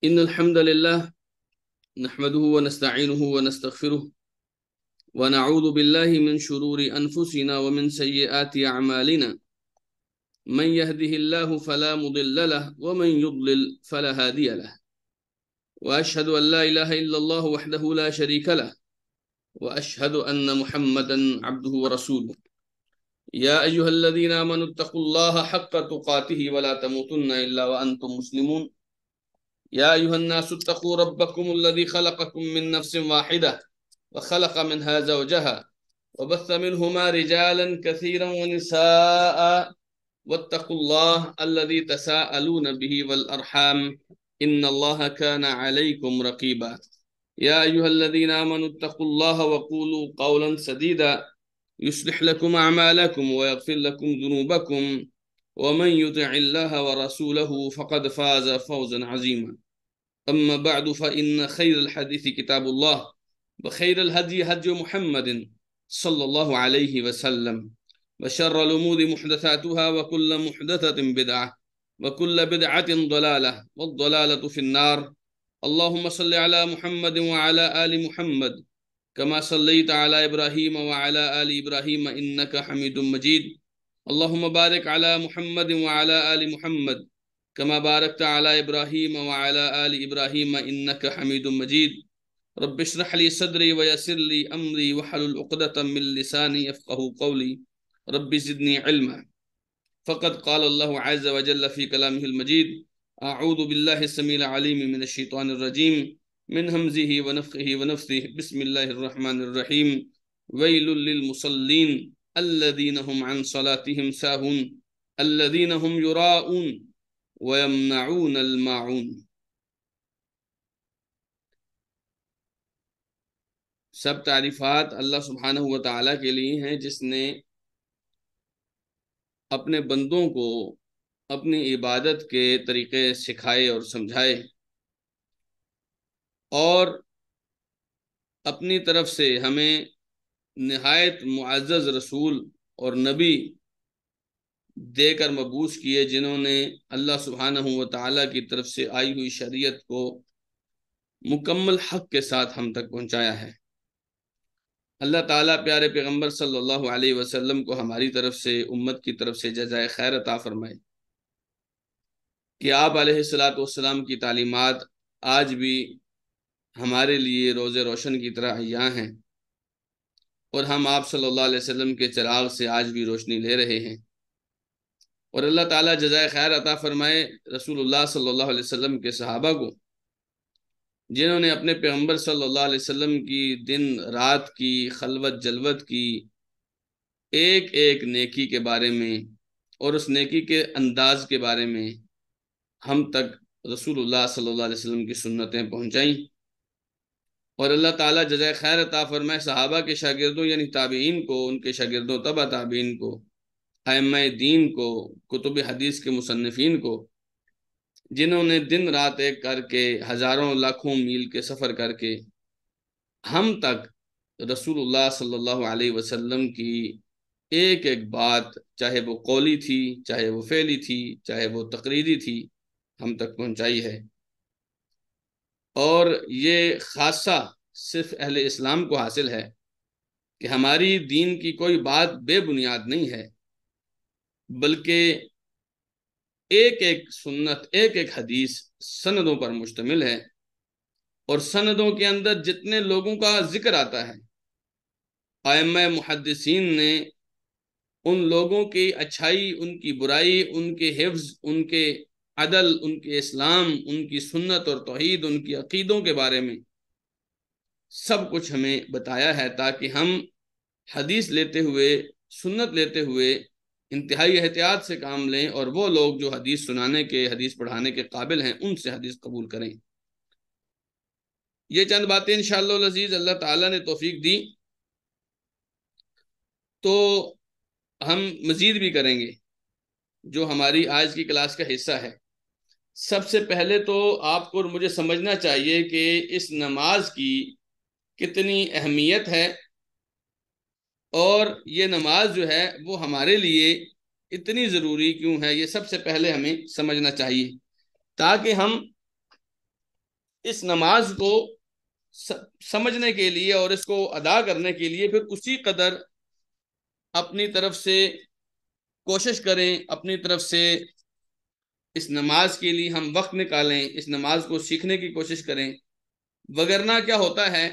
إن الحمد لله نحمده ونستعينه ونستغفره ونعوذ بالله من شرور أنفسنا ومن سيئات أعمالنا من يهده الله فلا مضل له ومن يضلل فلا هادي له وأشهد أن لا إله إلا الله وحده لا شريك له وأشهد أن محمدا عبده ورسوله يا أيها الذين آمنوا اتقوا الله حق تقاته ولا تموتن إلا وأنتم مسلمون يا أيها الناس اتقوا ربكم الذي خلقكم من نفس واحدة وخلق منها زوجها وبث منهما رجالا كثيرا ونساء واتقوا الله الذي تساءلون به والأرحام إن الله كان عليكم رقيبا يا أيها الذين آمنوا اتقوا الله وقولوا قولا سديدا يصلح لكم أعمالكم ويغفر لكم ذنوبكم ومن يطع الله ورسوله فقد فاز فوزا عظيما أما بعد فإن خير الحديث كتاب الله وخير الهدي هدي محمد صلى الله عليه وسلم وشر الأمور محدثاتها وكل محدثة بدعة وكل بدعة ضلالة والضلالة في النار اللهم صل على محمد وعلى آل محمد كما صليت على إبراهيم وعلى آل إبراهيم إنك حميد مجيد اللهم بارك على محمد وعلى آل محمد كما باركت على إبراهيم وعلى آل إبراهيم إنك حميد مجيد رب اشرح لي صدري ويسر لي أمري واحلل عقدة من لساني يفقهوا قولي رب زدني علما فقد قال الله عز وجل في كلامه المجيد أعوذ بالله السميع العليم من الشيطان الرجيم من همزه ونفخه ونفثه بسم الله الرحمن الرحيم ويل للمصلين الذين هم عن صلاتهم ساهون الذين هم يراءون وَيَمْنَعُونَ الْمَاعُونَ۔ سب تعریفات اللہ سبحانہ و تعالیٰ کے لیے ہیں جس نے اپنے بندوں کو اپنی عبادت کے طریقے سکھائے اور سمجھائے اور اپنی طرف سے ہمیں نہایت معزز رسول اور نبی دے کر مبعوث کیے جنہوں نے اللہ سبحانہ و تعالیٰ کی طرف سے آئی ہوئی شریعت کو مکمل حق کے ساتھ ہم تک پہنچایا ہے۔ اللہ تعالیٰ پیارے پیغمبر صلی اللہ علیہ وسلم کو ہماری طرف سے امت کی طرف سے جزائے خیر عطا فرمائے کہ آپ علیہ السلام کی تعلیمات آج بھی ہمارے لیے روز روشن کی طرح عیاں ہیں اور ہم آپ صلی اللہ علیہ وسلم کے چراغ سے آج بھی روشنی لے رہے ہیں۔ اور اللہ تعالیٰ جزائے خیر عطا فرمائے رسول اللہ صلی اللہ علیہ وسلم کے صحابہ کو جنہوں نے اپنے پیغمبر صلی اللہ علیہ وسلم کی دن رات کی خلوت جلوت کی ایک ایک نیکی کے بارے میں اور اس نیکی کے انداز کے بارے میں ہم تک رسول اللہ صلی اللہ علیہ وسلم کی سنتیں پہنچائیں۔ اور اللہ تعالیٰ جزائے خیر عطا فرمائے صحابہ کے شاگردوں یعنی تابعین کو، ان کے شاگردوں تبع تابعین کو، ائمہ دین کو، کتب حدیث کے مصنفین کو جنہوں نے دن رات ایک کر کے ہزاروں لاکھوں میل کے سفر کر کے ہم تک رسول اللہ صلی اللہ علیہ وسلم کی ایک ایک بات، چاہے وہ قولی تھی، چاہے وہ فعلی تھی، چاہے وہ تقریری تھی، ہم تک پہنچائی ہے۔ اور یہ خاصہ صرف اہل اسلام کو حاصل ہے کہ ہماری دین کی کوئی بات بے بنیاد نہیں ہے، بلکہ ایک ایک سنت، ایک ایک حدیث سندوں پر مشتمل ہے، اور سندوں کے اندر جتنے لوگوں کا ذکر آتا ہے ائمہ محدثین نے ان لوگوں کی اچھائی، ان کی برائی، ان کے حفظ، ان کے عدل، ان کے اسلام، ان کی سنت اور توحید، ان کی عقیدوں کے بارے میں سب کچھ ہمیں بتایا ہے تاکہ ہم حدیث لیتے ہوئے، سنت لیتے ہوئے انتہائی احتیاط سے کام لیں اور وہ لوگ جو حدیث سنانے کے، حدیث پڑھانے کے قابل ہیں ان سے حدیث قبول کریں۔ یہ چند باتیں انشاءاللہ العزیز اللہ تعالیٰ نے توفیق دی تو ہم مزید بھی کریں گے جو ہماری آج کی کلاس کا حصہ ہے۔ سب سے پہلے تو آپ کو اور مجھے سمجھنا چاہیے کہ اس نماز کی کتنی اہمیت ہے اور یہ نماز جو ہے وہ ہمارے لیے اتنی ضروری کیوں ہے، یہ سب سے پہلے ہمیں سمجھنا چاہیے تاکہ ہم اس نماز کو سمجھنے کے لیے اور اس کو ادا کرنے کے لیے پھر اسی قدر اپنی طرف سے کوشش کریں، اپنی طرف سے اس نماز کے لیے ہم وقت نکالیں، اس نماز کو سیکھنے کی کوشش کریں۔ وگرنہ کیا ہوتا ہے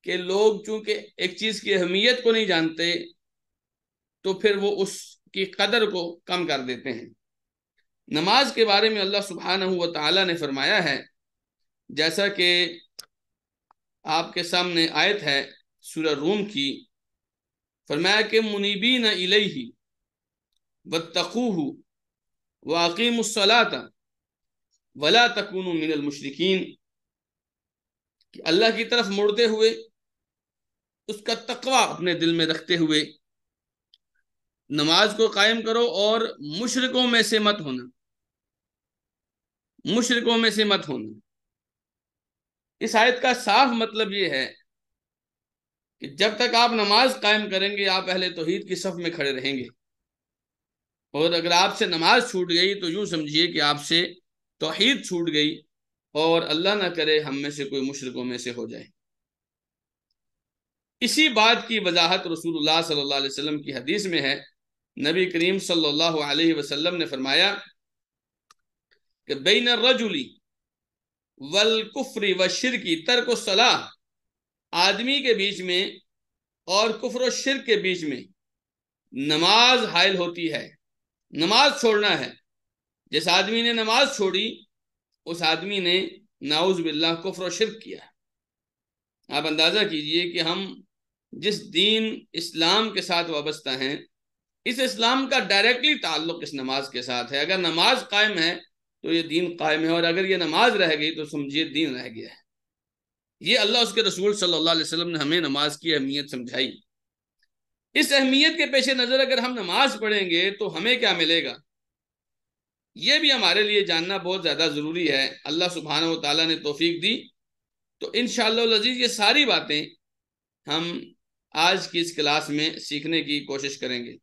کہ لوگ چونکہ ایک چیز کی اہمیت کو نہیں جانتے تو پھر وہ اس کی قدر کو کم کر دیتے ہیں۔ نماز کے بارے میں اللہ سبحانہ و تعالی نے فرمایا ہے، جیسا کہ آپ کے سامنے آیت ہے سورہ روم کی، فرمایا کہ منیبین الیہ واتقوہ واقیموا الصلاۃ ولا تکونوا من المشرکین، کہ اللہ کی طرف مڑتے ہوئے، اس کا تقوی اپنے دل میں رکھتے ہوئے نماز کو قائم کرو اور مشرکوں میں سے مت ہونا، مشرکوں میں سے مت ہونا۔ اس آیت کا صاف مطلب یہ ہے کہ جب تک آپ نماز قائم کریں گے آپ اہل توحید کی صف میں کھڑے رہیں گے، اور اگر آپ سے نماز چھوٹ گئی تو یوں سمجھیے کہ آپ سے توحید چھوٹ گئی، اور اللہ نہ کرے ہم میں سے کوئی مشرکوں میں سے ہو جائے۔ اسی بات کی وضاحت رسول اللہ صلی اللہ علیہ وسلم کی حدیث میں ہے۔ نبی کریم صلی اللہ علیہ وسلم نے فرمایا کہ بین الرجل والکفر والشرک ترک الصلاۃ، آدمی کے بیچ میں اور کفر و شرک کے بیچ میں نماز حائل ہوتی ہے، نماز چھوڑنا ہے۔ جس آدمی نے نماز چھوڑی اس آدمی نے نعوذ باللہ کفر و شرک کیا۔ آپ اندازہ کیجئے کہ ہم جس دین اسلام کے ساتھ وابستہ ہیں، اس اسلام کا ڈائریکٹلی تعلق اس نماز کے ساتھ ہے۔ اگر نماز قائم ہے تو یہ دین قائم ہے، اور اگر یہ نماز رہ گئی تو سمجھیے دین رہ گیا ہے۔ یہ اللہ اس کے رسول صلی اللہ علیہ وسلم نے ہمیں نماز کی اہمیت سمجھائی۔ اس اہمیت کے پیش نظر اگر ہم نماز پڑھیں گے تو ہمیں کیا ملے گا، یہ بھی ہمارے لیے جاننا بہت زیادہ ضروری ہے۔ اللہ سبحانہ و تعالیٰ نے توفیق دی تو انشاءاللہ العزیز یہ ساری باتیں ہم آج کی اس کلاس میں سیکھنے کی کوشش کریں گے۔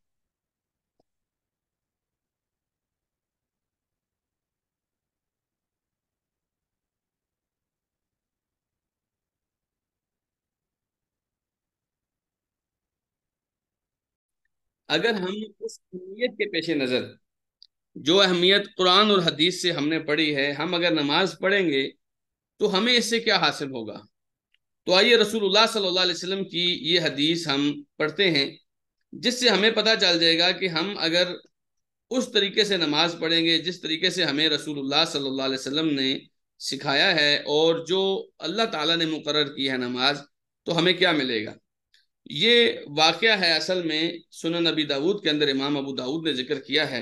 اگر ہم اس اہمیت کے پیش نظر، جو اہمیت قرآن اور حدیث سے ہم نے پڑھی ہے، ہم اگر نماز پڑھیں گے تو ہمیں اس سے کیا حاصل ہوگا، تو آئیے رسول اللہ صلی اللہ علیہ وسلم کی یہ حدیث ہم پڑھتے ہیں، جس سے ہمیں پتہ چل جائے گا کہ ہم اگر اس طریقے سے نماز پڑھیں گے جس طریقے سے ہمیں رسول اللہ صلی اللہ علیہ وسلم نے سکھایا ہے، اور جو اللہ تعالیٰ نے مقرر کی ہے نماز، تو ہمیں کیا ملے گا۔ یہ واقعہ ہے اصل میں سنن نبی داود کے اندر، امام ابو داود نے ذکر کیا ہے۔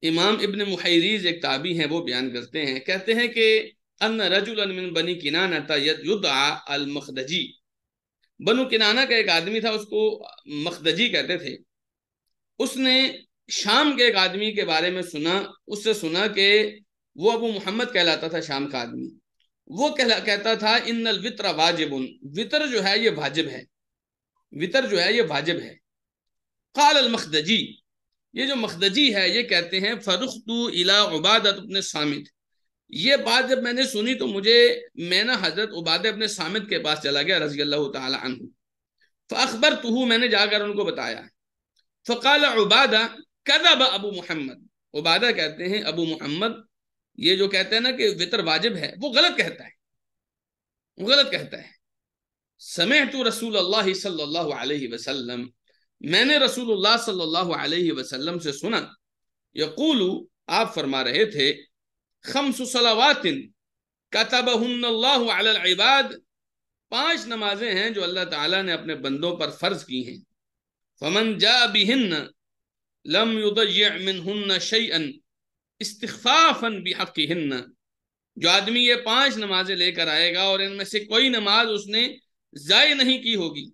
امام ابن محیریز ایک تابعی ہیں، وہ بیان کرتے ہیں، کہتے ہیں کہ ان رجلا من بنی کنانہ یدعى المخدجی، بنو کنانہ کا ایک آدمی تھا، اس کو مخدجی کہتے تھے۔ اس نے شام کے ایک آدمی کے بارے میں سنا، اس سے سنا کہ وہ ابو محمد کہلاتا تھا، شام کا آدمی۔ وہ کہتا تھا ان الوتر واجب، وطر جو ہے یہ واجب ہے، وطر جو ہے یہ واجب ہے۔ قال المخدجی، یہ جو مخدجی ہے یہ کہتے ہیں فرخت الی عبادۃ بن الصامت، یہ بات جب میں نے سنی تو میں نا حضرت عبادہ ابن صامت کے پاس چلا گیا رضی اللہ تعالی عنہ، فاخبرتہ، میں نے جا کر ان کو بتایا، فقال عبادہ کذب ابو محمد، عبادہ کہتے ہیں ابو محمد یہ جو کہتے ہیں نا کہ وطر واجب ہے، وہ غلط کہتا ہے، وہ غلط کہتا ہے۔ سمعت رسول اللہ صلی اللہ علیہ وسلم، میں نے رسول اللہ صلی اللہ علیہ وسلم سے سنا، یقول، آپ فرما رہے تھے، خمس صلوات کتبہن اللہ علی العباد، 5 نمازیں ہیں جو اللہ تعالیٰ نے اپنے بندوں پر فرض کی ہیں، فمن جاء بہن لم یضیع منہن شیئا استخفافا بحقہن، جو آدمی یہ 5 نمازیں لے کر آئے گا اور ان میں سے کوئی نماز اس نے ضائع نہیں کی ہوگی،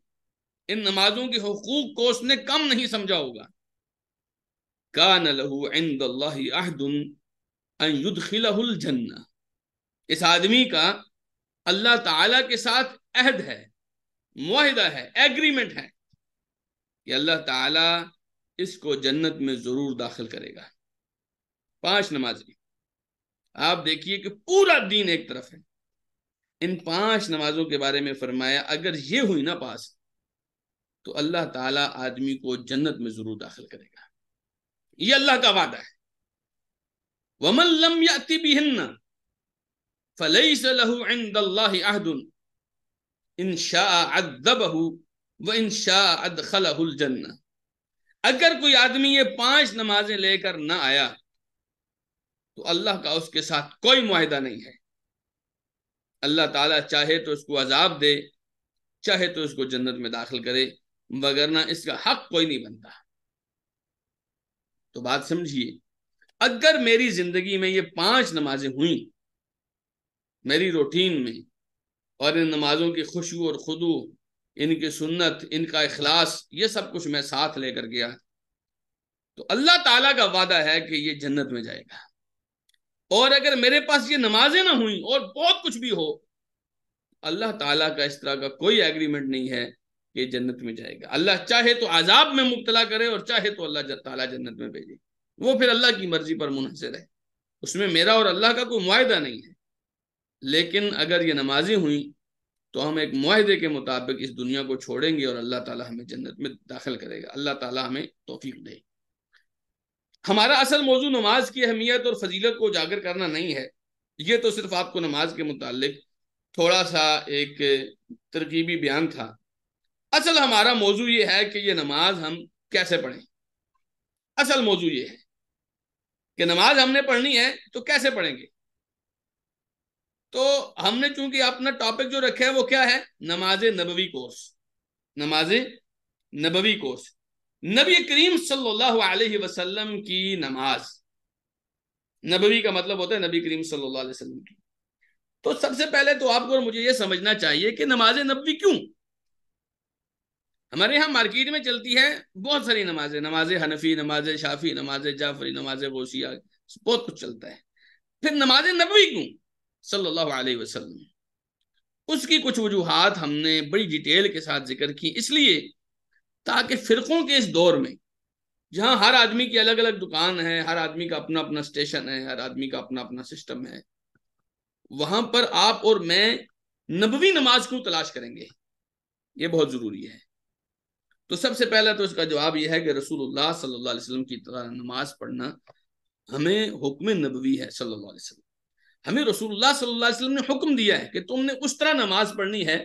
ان نمازوں کے حقوق کو اس نے کم نہیں سمجھا ہوگا، کان لہ عند اللہ عہد ان یدخلہ الجنہ، اس آدمی کا اللہ تعالی کے ساتھ عہد ہے، معاہدہ ہے، ایگریمنٹ ہے کہ اللہ تعالی اس کو جنت میں ضرور داخل کرے گا۔ 5 نمازیں، آپ دیکھیے کہ پورا دین ایک طرف ہے، ان 5 نمازوں کے بارے میں فرمایا اگر یہ ہوئی نا پاس تو اللہ تعالیٰ آدمی کو جنت میں ضرور داخل کرے گا. یہ اللہ کا وعدہ ہے. وَمَن لَّمْ يَأْتِ بِهِنَّ فَلَيْسَ لَهُ عِندَ اللَّهِ عَهْدٌ إِن شَاءَ عَذَّبَهُ وَإِن شَاءَ أَدْخَلَهُ الْجَنَّةَ. اگر کوئی آدمی یہ 5 نمازیں لے کر نہ آیا تو اللہ کا اس کے ساتھ کوئی معاہدہ نہیں ہے. اللہ تعالیٰ چاہے تو اس کو عذاب دے، چاہے تو اس کو جنت میں داخل کرے، وگرنہ اس کا حق کوئی نہیں بنتا. تو بات سمجھیے، اگر میری زندگی میں یہ 5 نمازیں ہوئیں میری روٹین میں، اور ان نمازوں کی خشوع اور خضوع، ان کی سنت، ان کا اخلاص، یہ سب کچھ میں ساتھ لے کر گیا، تو اللہ تعالیٰ کا وعدہ ہے کہ یہ جنت میں جائے گا. اور اگر میرے پاس یہ نمازیں نہ ہوئیں اور بہت کچھ بھی ہو، اللہ تعالیٰ کا اس طرح کا کوئی ایگریمنٹ نہیں ہے کہ جنت میں جائے گا. اللہ چاہے تو عذاب میں مبتلا کرے اور چاہے تو اللہ تعالیٰ جنت میں بھیجے، وہ پھر اللہ کی مرضی پر منحصر ہے، اس میں میرا اور اللہ کا کوئی معاہدہ نہیں ہے. لیکن اگر یہ نمازیں ہوئیں تو ہم ایک معاہدے کے مطابق اس دنیا کو چھوڑیں گے اور اللہ تعالیٰ ہمیں جنت میں داخل کرے گا. اللہ تعالیٰ ہمیں توفیق دے. ہمارا اصل موضوع نماز کی اہمیت اور فضیلت کو اجاگر کرنا نہیں ہے، یہ تو صرف آپ کو نماز کے متعلق تھوڑا سا ایک ترغیبی بیان تھا. اصل ہمارا موضوع یہ ہے کہ یہ نماز ہم کیسے پڑھیں. اصل موضوع یہ ہے کہ نماز ہم نے پڑھنی ہے تو کیسے پڑھیں گے. تو ہم نے چونکہ اپنا ٹاپک جو رکھا ہے وہ کیا ہے، نماز نبوی کورس. نماز نبوی کورس، نبی کریم صلی اللہ علیہ وسلم کی نماز. نبوی کا مطلب ہوتا ہے نبی کریم صلی اللہ علیہ وسلم کی. تو سب سے پہلے تو آپ کو اور مجھے یہ سمجھنا چاہیے کہ نماز نبوی کیوں. ہمارے یہاں مارکیٹ میں چلتی ہے بہت ساری نمازیں، نماز حنفی، نماز شافی، نماز جعفری، نماز غوثیہ، بہت کچھ چلتا ہے. پھر نماز نبوی کیوں صلی اللہ علیہ وسلم. اس کی کچھ وجوہات ہم نے بڑی ڈیٹیل کے ساتھ ذکر کی، اس لیے تاکہ فرقوں کے اس دور میں جہاں ہر آدمی کی الگ الگ دکان ہے، ہر آدمی کا اپنا اپنا اسٹیشن ہے، ہر آدمی کا اپنا اپنا سسٹم ہے، وہاں پر آپ اور میں نبوی نماز کیوں تلاش کریں گے، یہ بہت ضروری ہے. تو سب سے پہلا تو اس کا جواب یہ ہے کہ رسول اللہ صلی اللہ علیہ وسلم کی طرح نماز پڑھنا ہمیں حکم نبوی ہے. صلی اللہ علیہ وسلم ہمیں رسول اللہ صلی اللہ علیہ وسلم نے حکم دیا ہے کہ تم نے اس طرح نماز پڑھنی ہے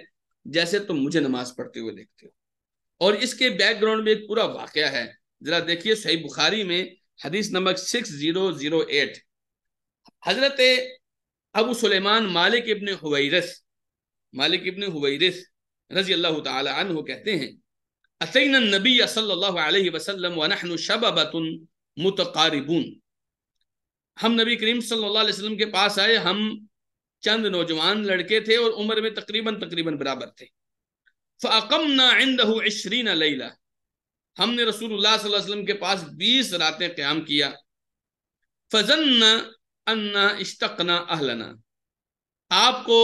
جیسے تم مجھے نماز پڑھتے ہوئے دیکھتے ہو. اور اس کے بیک گراؤنڈ میں ایک پورا واقعہ ہے، ذرا دیکھیے صحیح بخاری میں حدیث نمبر 6008. حضرت ابو سلیمان مالک ابن حویرث رضی اللہ تعالی عنہ کہتے ہیں، اتینا النبی صلی اللہ علیہ وسلم ونحن شبابۃ متقاربون. ہم نبی کریم صلی اللہ علیہ وسلم کے پاس آئے، ہم چند نوجوان لڑکے تھے اور عمر میں تقریباً برابر تھے. فَأَقَمْنَا عِنْدَهُ 20 لَيْلَةً. ہم نے رسول اللہ صلی اللہ علیہ وسلم کے پاس 20 راتیں قیام کیا. فَظَنَّ أَنَّا اشْتَقْنَا أَهْلَنَا. آپ کو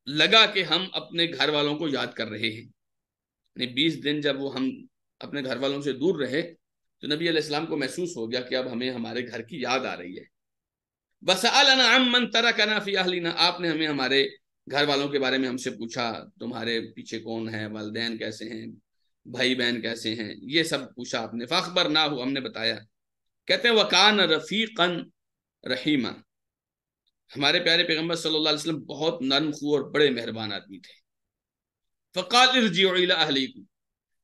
لگا کہ ہم اپنے گھر والوں کو یاد کر رہے ہیں. 20 دن جب وہ ہم اپنے گھر والوں سے دور رہے تو نبی علیہ السلام کو محسوس ہو گیا کہ اب ہمیں ہمارے گھر کی یاد آ رہی ہے. وَسَأَلَنَا عَمَّنْ تَرَكَنَا فِي أَهْلِنَا. آپ نے ہمیں ہمارے گھر والوں کے بارے میں ہم سے پوچھا، تمہارے پیچھے کون ہے، والدین کیسے ہیں، بھائی بہن کیسے ہیں، یہ سب پوچھا آپ نے. فَأَخْبَرْنَاهُ. ہم نے بتایا. کہتے ہیں وَكَانَ رَفِيقًا رَحِيمًا. ہمارے پیارے پیغمبر صلی اللہ علیہ وسلم بہت نرم خو اور بڑے مہربان آدمی تھے. فَقَالْ ارْجِعُوا إِلَىٰ أَهْلِكُمْ.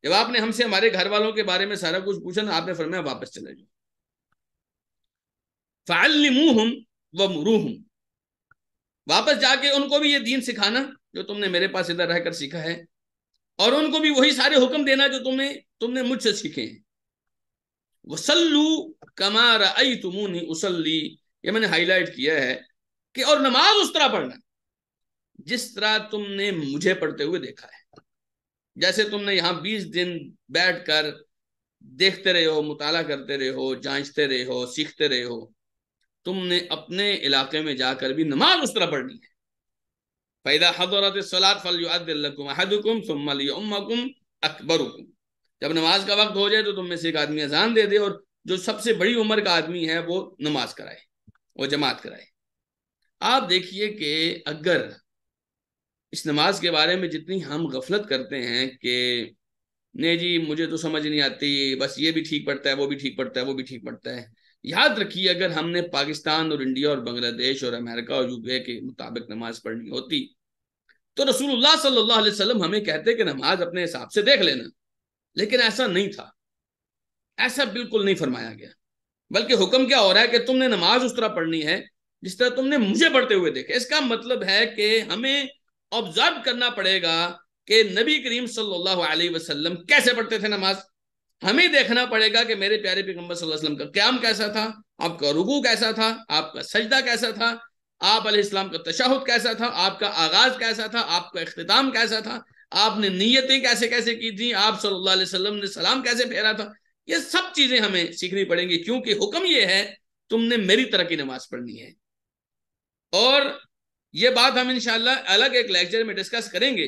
جب آپ نے ہم سے ہمارے گھر والوں کے بارے میں سارا کچھ پوچھا نا، آپ نے فرمایا واپس چلے جاؤ. فَعَلِّمُوهُمْ وَمُرُوهُمْ. واپس جا کے ان کو بھی یہ دین سکھانا جو تم نے میرے پاس ادھر رہ کر سیکھا ہے، اور ان کو بھی وہی سارے حکم دینا جو تم نے مجھ سے سیکھے ہیں. وَصَلُّوا كَمَا رَأَيْتُمُونِي أُصَلِّي. یہ میں نے ہائی لائٹ کیا ہے کہ اور نماز اس طرح پڑھنا جس طرح تم نے مجھے پڑھتے ہوئے دیکھا ہے. جیسے تم نے یہاں 20 دن بیٹھ کر دیکھتے رہے ہو، مطالعہ کرتے رہے ہو، جانچتے رہے ہو، سیکھتے رہے ہو، تم نے اپنے علاقے میں جا کر بھی نماز اس طرح پڑھنی ہے. فَإِذَا حَضَرَتِ الصَّلَاةُ فَلْيُؤَذِّن لَّكُمْ أَحَدُكُمْ ثُمَّ لِيُؤَمَّكُمْ أَكْبَرُكُمْ. جب نماز کا وقت ہو جائے تو تم میں سے ایک آدمی اذان دے دے اور جو سب سے بڑی عمر کا آدمی ہے وہ نماز کرائے، وہ جماعت کرائے. آپ دیکھیے کہ اگر اس نماز کے بارے میں جتنی ہم غفلت کرتے ہیں کہ نہیں جی مجھے تو سمجھ نہیں آتی، بس یہ بھی ٹھیک پڑتا ہے، وہ بھی ٹھیک پڑتا ہے، وہ بھی ٹھیک پڑتا ہے. یاد رکھیے اگر ہم نے پاکستان اور انڈیا اور بنگلہ دیش اور امریکہ اور یو کے کے مطابق نماز پڑھنی ہوتی تو رسول اللہ صلی اللہ علیہ وسلم ہمیں کہتے کہ نماز اپنے حساب سے دیکھ لینا. لیکن ایسا نہیں تھا، ایسا بالکل نہیں فرمایا گیا، بلکہ حکم کیا ہو رہا ہے کہ تم نے نماز اس طرح پڑھنی ہے جس طرح تم نے مجھے پڑھتے ہوئے دیکھا. اس کا مطلب ہے کہ ہمیں آبزرو کرنا پڑے گا کہ نبی کریم صلی اللہ علیہ وسلم کیسے پڑھتے تھے نماز. ہمیں دیکھنا پڑے گا کہ میرے پیارے پیغمبر صلی اللہ علیہ وسلم کا قیام کیسا تھا، آپ کا رکوع کیسا تھا، آپ کا سجدہ کیسا تھا، آپ علیہ السلام کا تشہد کیسا تھا، آپ کا آغاز کیسا تھا، آپ کا اختتام کیسا تھا، آپ نے نیتیں کیسے کیسے کی تھیں، آپ صلی اللہ علیہ وسلم نے سلام کیسے پھیرا تھا. یہ سب چیزیں ہمیں سیکھنی پڑیں گی، کیونکہ حکم یہ ہے تم نے میری طرح کی نماز پڑھنی ہے. اور یہ بات ہم انشاءاللہ الگ ایک لیکچر میں ڈسکس کریں گے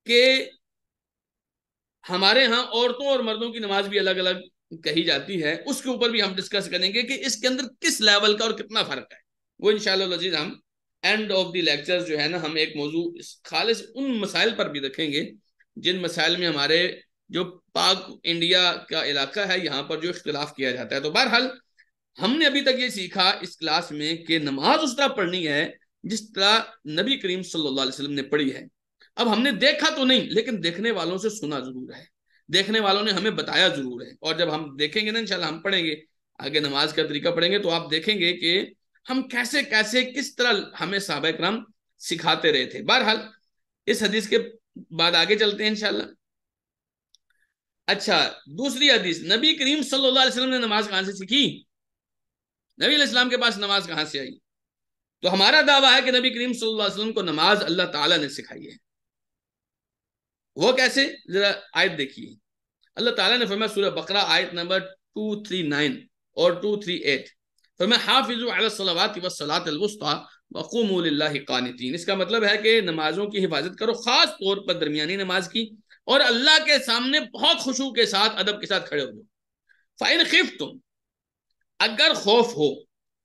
کہ ہمارے ہاں عورتوں اور مردوں کی نماز بھی الگ الگ کہی جاتی ہے. اس کے اوپر بھی ہم ڈسکس کریں گے کہ اس کے اندر کس لیول کا اور کتنا فرق ہے. وہ انشاءاللہ العزیز ہم اینڈ آف دی لیکچر جو ہے نا ہم ایک موضوع خالص ان مسائل پر بھی رکھیں گے جن مسائل میں ہمارے جو پاک انڈیا کا علاقہ ہے یہاں پر جو اختلاف کیا جاتا ہے. تو بہرحال ہم نے ابھی تک یہ سیکھا اس کلاس میں کہ نماز اس طرح پڑھنی ہے جس طرح نبی کریم صلی اللہ علیہ وسلم نے پڑھی ہے. اب ہم نے دیکھا تو نہیں، لیکن دیکھنے والوں سے سنا ضرور ہے، دیکھنے والوں نے ہمیں بتایا ضرور ہے. اور جب ہم دیکھیں گے نا انشاءاللہ ہم پڑھیں گے آگے نماز کا طریقہ پڑھیں گے تو آپ دیکھیں گے کہ ہم کیسے کیسے کس طرح ہمیں صحابہ کرام سکھاتے رہے تھے. بہرحال اس حدیث کے بعد آگے چلتے ہیں انشاءاللہ. اچھا، دوسری حدیث، نبی کریم صلی اللہ علیہ وسلم نے نماز کہاں سے سیکھی؟ نبی علیہ السلام کے پاس نماز کہاں سے آئی؟ تو ہمارا دعویٰ ہے کہ نبی کریم صلی اللہ علیہ وسلم کو نماز اللہ تعالیٰ نے سکھائی ہے. وہ کیسے؟ ذرا آیت دیکھیے. اللہ تعالیٰ نے فرمایا سورہ بقرہ آیت نمبر 239 اور 238 فرمایا حافظوا علی الصلوات والصلاۃ الوسطی وقوموا للہ قانتین. اس کا مطلب ہے کہ نمازوں کی حفاظت کرو، خاص طور پر درمیانی نماز کی، اور اللہ کے سامنے بہت خشوع کے ساتھ ادب کے ساتھ کھڑے ہو جاؤ. فَإِنْ خِفْتُمْ، اگر خوف ہو،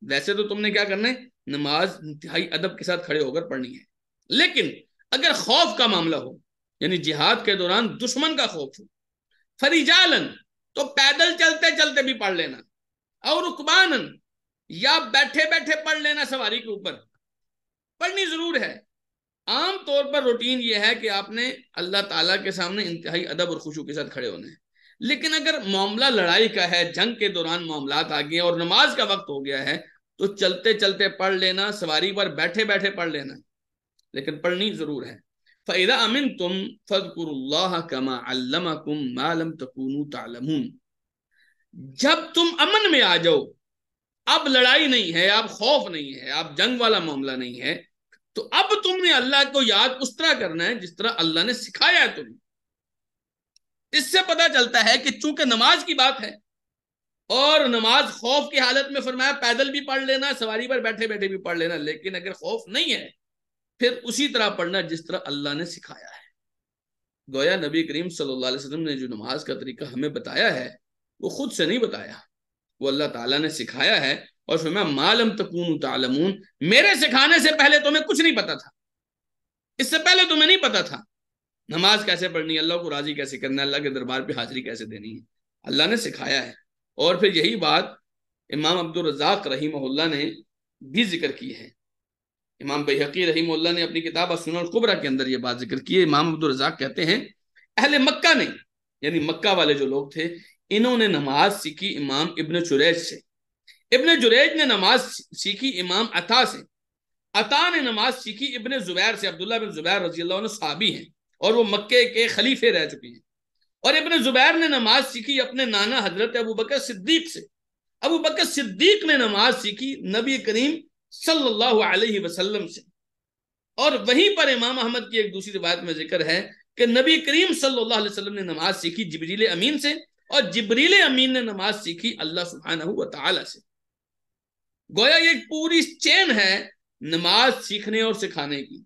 ویسے تو تم نے کیا کرنا ہے؟ نماز انتہائی ادب کے ساتھ کھڑے ہو کر پڑھنی ہے. لیکن اگر خوف کا معاملہ ہو، یعنی جہاد کے دوران دشمن کا خوف ہو، فَرِجَالًا، تو پیدل چلتے چلتے بھی پڑھ لینا، اور رُكْبَانًا، یا بیٹھے بیٹھے پڑھ لینا، سواری کے اوپر پڑھنی ضرور ہے. عام طور پر روٹین یہ ہے کہ آپ نے اللہ تعالیٰ کے سامنے انتہائی ادب اور خشوع کے ساتھ کھڑے ہونے ہیں. لیکن اگر معاملہ لڑائی کا ہے، جنگ کے دوران معاملات آ گئے اور نماز کا وقت ہو گیا ہے تو چلتے چلتے پڑھ لینا، سواری پر بیٹھے بیٹھے پڑھ لینا، لیکن پڑھنی ضرور ہے. فَإِذَا أَمِنْتُمْ فَاذْكُرُوا اللَّهَ كَمَا عَلَّمَكُمْ مَا لَمْ تَكُونُوا تَعْلَمُونَ. جب تم امن میں آ جاؤ، اب لڑائی نہیں ہے، اب خوف نہیں ہے، اب جنگ والا معاملہ نہیں ہے، تو اب تم نے اللہ کو یاد اس طرح کرنا ہے جس طرح اللہ نے سکھایا ہے تمہیں. اس سے پتہ چلتا ہے کہ چونکہ نماز کی بات ہے اور نماز خوف کی حالت میں فرمایا پیدل بھی پڑھ لینا، سواری پر بیٹھے بیٹھے بھی پڑھ لینا، لیکن اگر خوف نہیں ہے پھر اسی طرح پڑھنا جس طرح اللہ نے سکھایا ہے. گویا نبی کریم صلی اللہ علیہ وسلم نے جو نماز کا طریقہ ہمیں بتایا ہے وہ خود سے نہیں بتایا، وہ اللہ تعالیٰ نے سکھایا ہے. اور فرمایا ما لم تکونوا تعلمون، میرے سکھانے سے پہلے تمہیں کچھ نہیں پتا تھا، اس سے پہلے تمہیں نہیں پتا تھا نماز کیسے پڑھنی ہے، اللہ کو راضی کیسے کرنا ہے، اللہ کے دربار پہ حاضری کیسے دینی ہے، اللہ نے سکھایا ہے. اور پھر یہی بات امام عبدالرزاق رحمہ اللہ نے بھی ذکر کی ہے. امام بیہقی رحمہ اللہ نے اپنی کتاب السنن الکبریٰ کے اندر یہ بات ذکر کی ہے. امام عبدالرزاق کہتے ہیں اہل مکہ نے، یعنی مکہ والے جو لوگ تھے، انہوں نے نماز سیکھی امام ابن جریج سے، ابن جریج نے نماز سیکھی امام عطا سے، عطا نے نماز سیکھی ابن زبیر سے. عبداللہ بن زبیر رضی اللہ عنہ صحابی ہیں اور وہ مکے کے خلیفے رہ چکے ہیں. اور ابن زبیر نے نماز سیکھی اپنے نانا حضرت ابو بکر صدیق سے. ابو بکر صدیق نے نماز سیکھی نبی کریم صلی اللہ علیہ وسلم سے. اور وہیں پر امام احمد کی ایک دوسری روایت میں ذکر ہے کہ نبی کریم صلی اللہ علیہ وسلم نے نماز سیکھی جبریل امین سے، اور جبریل امین نے نماز سیکھی اللہ سبحانہ و تعالی سے. گویا یہ ایک پوری چین ہے نماز سیکھنے اور سکھانے کی.